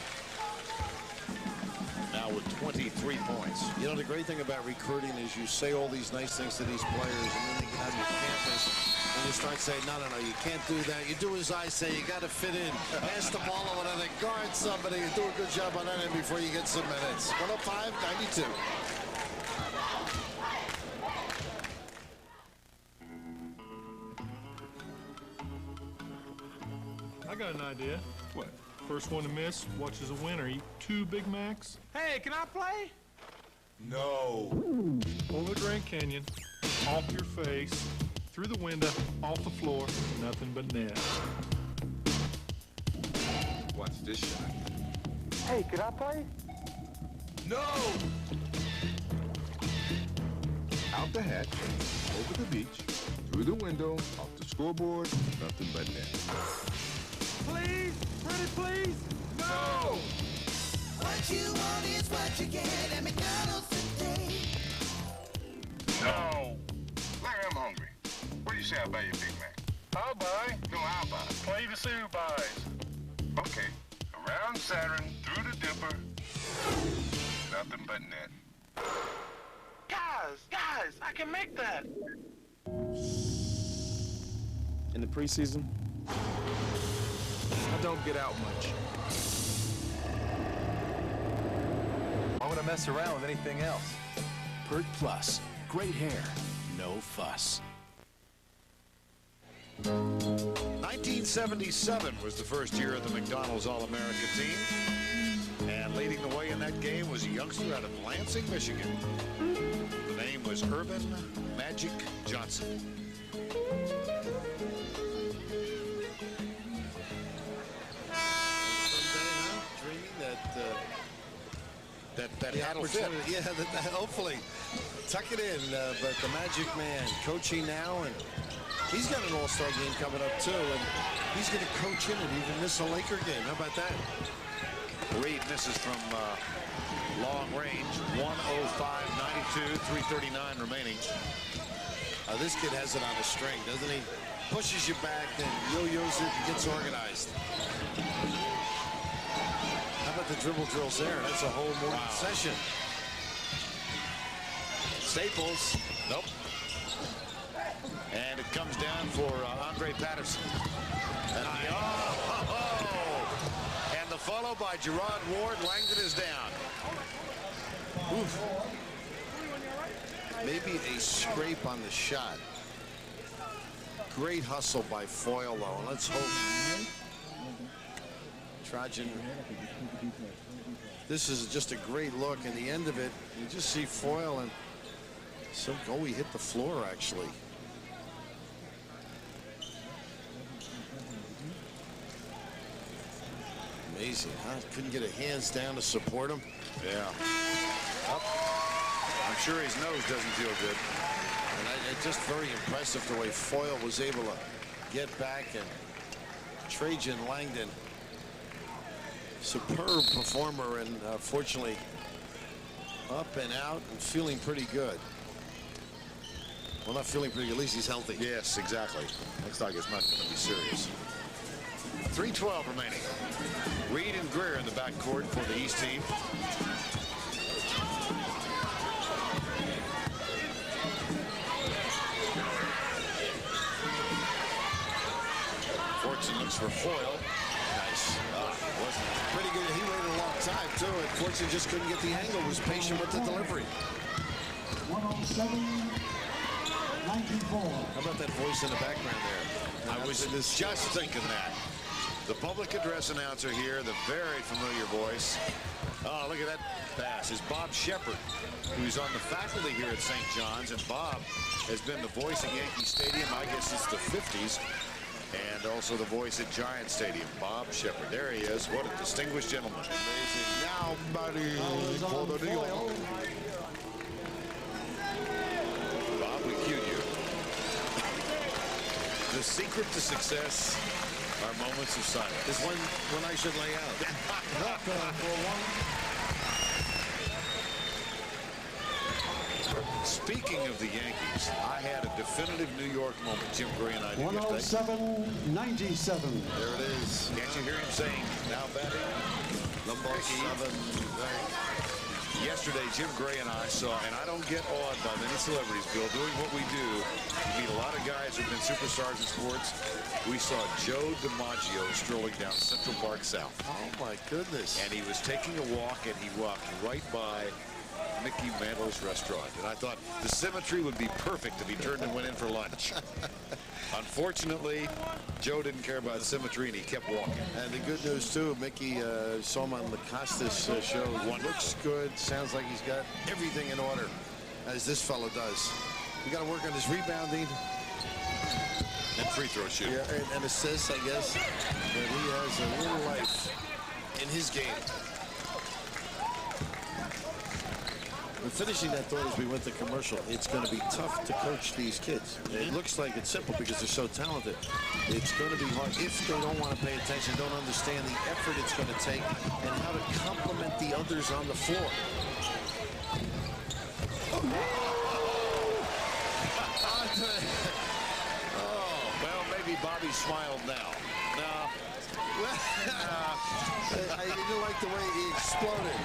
now with 23 points. You know, the great thing about recruiting is you say all these nice things to these players, and then they get on your campus, and you start saying, no, you can't do that. You do as I say. You got to fit in. Pass the ball over to the guard somebody and do a good job on that end before you get some minutes. 105-92. I got an idea. What? First one to miss watches a winner eat 2 Big Macs. Hey, can I play? No. Over Grand Canyon, off your face, through the window, off the floor, nothing but net. Watch this shot. Hey, can I play? No! Out the hatch, over the beach, through the window, off the scoreboard, nothing but net. Please? Pretty please? No! What you want is what you get at McDonald's today. No! Larry, I'm hungry. What do you say I buy you a Big Mac? I'll buy. No, I'll buy. Play to see who buys. Okay. Around Saturn, through the dipper, nothing but net. Guys, I can make that. In the preseason, I don't get out much. I'm gonna mess around with anything else. Pert Plus. Great hair. No fuss. 1977 was the first year of the McDonald's All-America team. And leading the way in that game was a youngster out of Lansing, Michigan. The name was Irvin Magic Johnson. That the opportunity, yeah, hopefully tuck it in. But the Magic Man coaching now, and he's got an all-star game coming up too, and he's going to coach in and even miss a Laker game. How about that? Reed misses from long range, 105-92, 3:39 remaining. This kid has it on a string, doesn't he? Pushes you back, then yo-yos it and gets organized. How about the dribble drills there? That's a whole morning session. Staples, nope. And it comes down for Andre Patterson. And the follow by Gerard Ward. Langdon is down. Oof. Maybe a scrape on the shot. Great hustle by Foyle, though. Let's hope Trojan. This is just a great look, and the end of it, you just see Foyle, and he hit the floor, actually. Amazing, huh? Couldn't get a hands down to support him. Yeah. I'm sure his nose doesn't feel good. And just very impressive the way Foyle was able to get back, and Trajan Langdon, superb performer, and fortunately up and out and feeling pretty good. Well, not feeling pretty good, at least he's healthy. Yes, exactly. Looks like it's not going to be serious. 3:12 remaining. Reed and Greer in the backcourt for the East team. Fortson looks for Foyle. Nice. Wasn't pretty good. He waited a long time, too, and Fortson just couldn't get the angle. Was patient with the delivery. 107-94. How about that voice in the background there? I was just thinking that. The public address announcer here, the very familiar voice. Oh, look at that pass. Is Bob Shepard, who's on the faculty here at St. John's, and Bob has been the voice at Yankee Stadium, I guess, since the 50s. And also the voice at Giant Stadium, Bob Shepard. There he is. What a distinguished gentleman. Amazing. Now, buddy, for the deal. Bob, we cued you. The secret to success are moments of silence. Is when I should lay out. Speaking of the Yankees, I had a definitive New York moment. Jim Gray and I did yesterday. 107-97. There it is. Can't you hear him saying, now batting? Number 7. Yesterday, Jim Gray and I saw, and I don't get awed by many celebrities, Bill, doing what we do. You meet a lot of guys who've been superstars in sports. We saw Joe DiMaggio strolling down Central Park South. Oh, my goodness. And he was taking a walk, and he walked right by Mickey Mantle's restaurant. And I thought the symmetry would be perfect if he turned and went in for lunch. Unfortunately, Joe didn't care about symmetry, and he kept walking. And the good news, too, Mickey saw him on the Costas show. One looks good. Sounds like he's got everything in order, as this fellow does. We got to work on his rebounding. And free throw shooting. Yeah, and assists, I guess. But he has a little life in his game. And finishing that thought as we went to commercial, it's going to be tough to coach these kids. It looks like it's simple because they're so talented. It's going to be hard if they don't want to pay attention, don't understand the effort it's going to take, and how to complement the others on the floor. Well, maybe Bobby smiled now. No. I didn't like the way he exploded.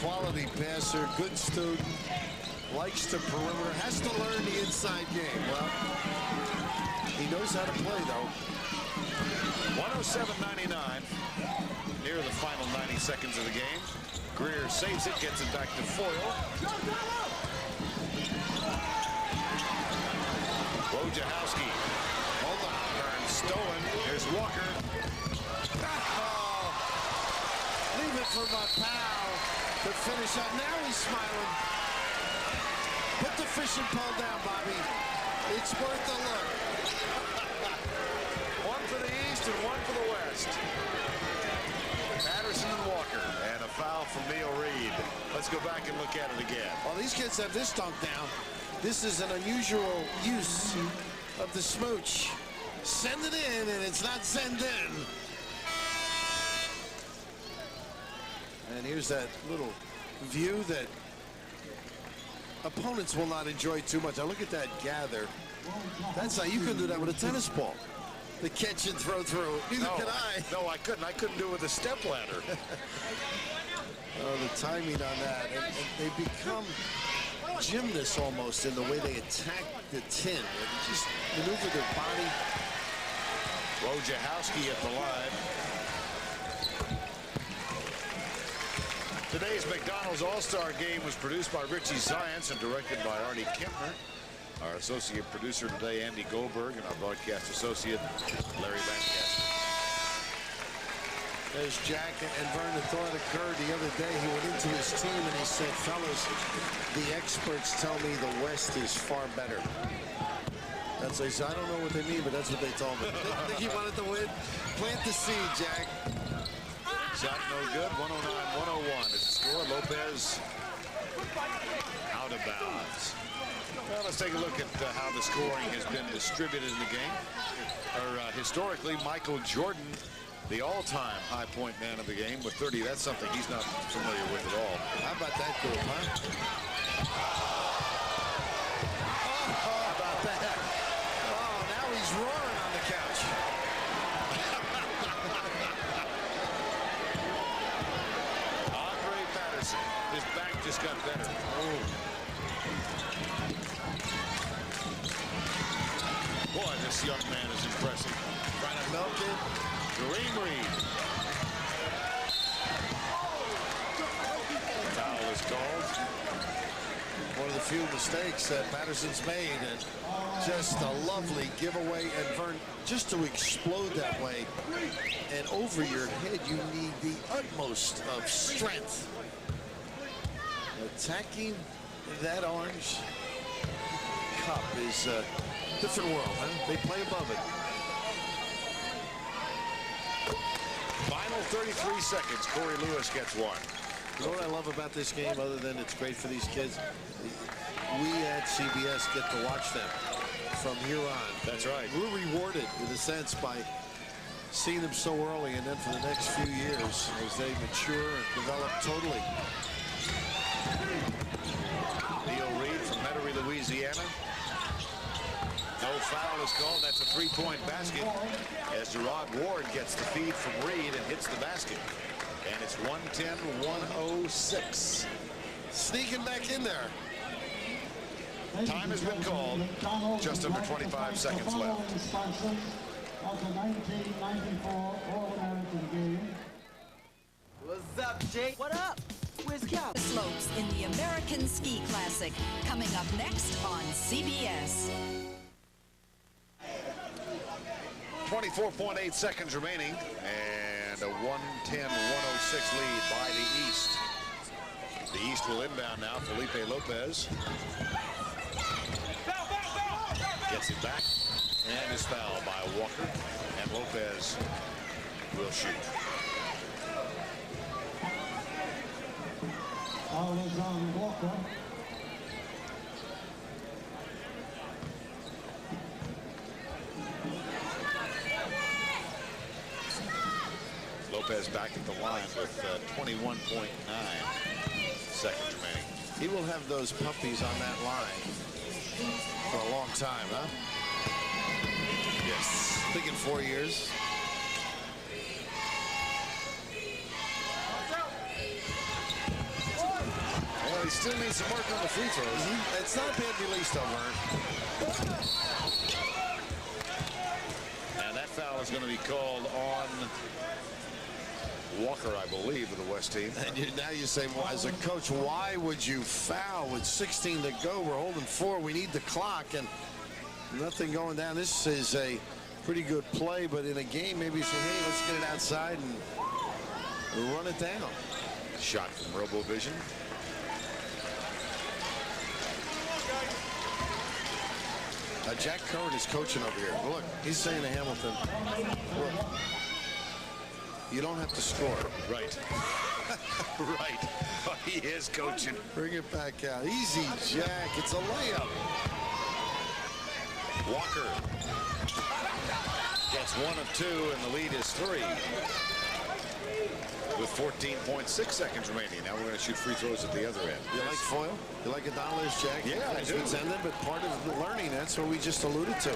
Quality passer, good student, likes the perimeter, has to learn the inside game. Well, he knows how to play, though. 107-99, near the final 90 seconds of the game. Greer saves it, gets it back to Foyle. Wojciechowski. Hold on. Burns stolen. Here's Walker. Oh, leave it for my pal to finish up. Now he's smiling. Put the fishing pole down, Bobby. It's worth a look. One for the East and one for the West. Patterson and Walker. And a foul from Neil Reed. Let's go back and look at it again. Well, these kids have this dunk down. This is an unusual use of the smooch. Send it in, and it's not send in. And here's that little view that opponents will not enjoy too much. Now look at that gather. That's how you can do that with a tennis ball. The catch and throw through. Neither can I. No, I couldn't. I couldn't do it with a step ladder. Oh, the timing on that. And they become gymnasts almost in the way they attack the tin. They just maneuver their body. Wojciechowski at the line. Today's McDonald's All-Star Game was produced by Richie Science and directed by Artie Kempner. Our associate producer today, Andy Goldberg, and our broadcast associate, Larry Van Caster. As Jack and Vernon thought occurred the other day, he went into his team and he said, fellas, the experts tell me the West is far better. That's what he said. I don't know what they mean, but that's what they told me. I think he wanted to win. Plant the seed, Jack. Shot no good. 109-101 is the score. Lopez out of bounds. Well, let's take a look at how the scoring has been distributed in the game. Historically, Michael Jordan, the all-time high-point man of the game with 30. That's something he's not familiar with at all. How about that group, huh? How about that? Oh, now he's roaring on the couch. Andre Patterson, his back just got better. Oh. Boy, this young man is impressive. Trying to milk it. Kareem Reed. Foul is called. One of the few mistakes that Patterson's made, and just a lovely giveaway. And Vern, just to explode that way and over your head, you need the utmost of strength. Attacking that orange cup is a different world, huh? They play above it. Final 33 seconds. Corey Lewis gets one. You know what I love about this game, other than it's great for these kids? We at CBS get to watch them from here on. That's right. We're rewarded, in a sense, by seeing them so early, and then for the next few years as they mature and develop totally. Neil Reed from Metairie, Louisiana. No foul is called. That's a three-point basket as Gerard Ward gets the feed from Reed and hits the basket. And it's 110-106. Sneaking back in there. Time has been called. Just under 25 seconds left. Of the 1994 All-American game. What's up, Jake? What up? Slopes in the American Ski Classic, coming up next on CBS. 24.8 seconds remaining, and a 110-106 lead by the East. The East will inbound now. Felipe Lopez gets it back and is fouled by Walker, and Lopez will shoot. Foul is on Walker. Lopez back at the line with 21.9 seconds remaining. He will have those puppies on that line for a long time, huh? Yes. I think in 4 years. Well, he still needs some work on the free throws. It's not bad release, though, Vern. And that foul is going to be called on Walker, I believe, of the West team. And now you say, well, as a coach, why would you foul with 16 to go? We're holding 4. We need the clock, and nothing going down. This is a pretty good play, but in a game, maybe you say, hey, let's get it outside and run it down. Shot from RoboVision. Jack Curran is coaching over here. Look, he's saying to Hamilton, look, you don't have to score. Right. Right. Oh, he is coaching. Bring it back out. Easy, Jack. It's a layup. Walker gets 1 of 2, and the lead is 3. With 14.6 seconds remaining. Now we're going to shoot free throws at the other end. You like foil? You like $1 Jack? Yeah, I do. Ended, but part of the learning, that's what we just alluded to.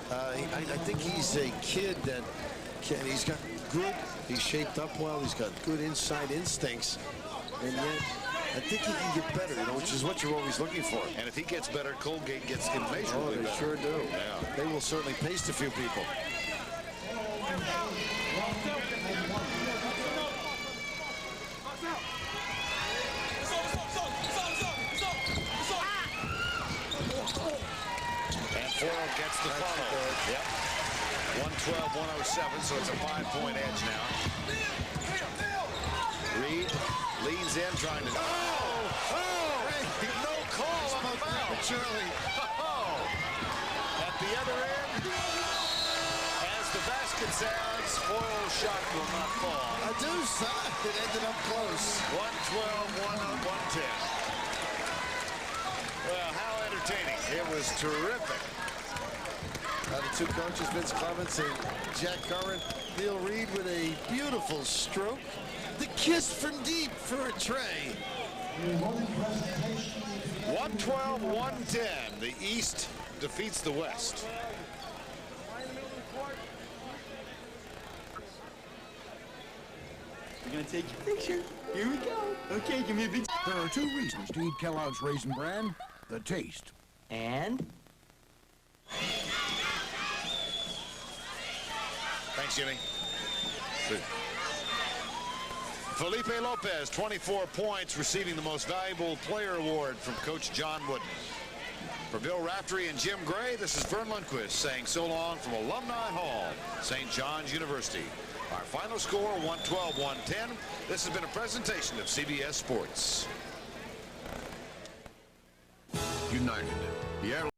I think he's a kid that he's got good, he's shaped up well, he's got good inside instincts, and yet I think he can get better, you know, which is what you're always looking for. And if he gets better, Colgate gets immeasurably better. They sure do. Yeah. They will certainly paste a few people. Foyle gets the follow. Yep. 112-107, so it's a 5-point edge now. Reed leans in, trying to. No call on the foul. Charlie. At the other end, as the basket sounds, Foyle's shot will not fall. I do side. It ended up close. 112-110. Well, how entertaining. It was terrific. The two coaches, Vince Clements and Jack Curran. Neil Reed with a beautiful stroke. The kiss from deep for a tray. 112-110. The East defeats the West. We're going to take your picture. Here we go. Okay, give me a big... There are 2 reasons to eat Kellogg's Raisin Bran. The taste. And... Thanks, Jimmy. Felipe Lopez, 24 points, receiving the Most Valuable Player Award from Coach John Wooden. For Bill Raftery and Jim Gray, this is Vern Lundquist saying so long from Alumni Hall, St. John's University. Our final score, 112-110. This has been a presentation of CBS Sports. United. The airline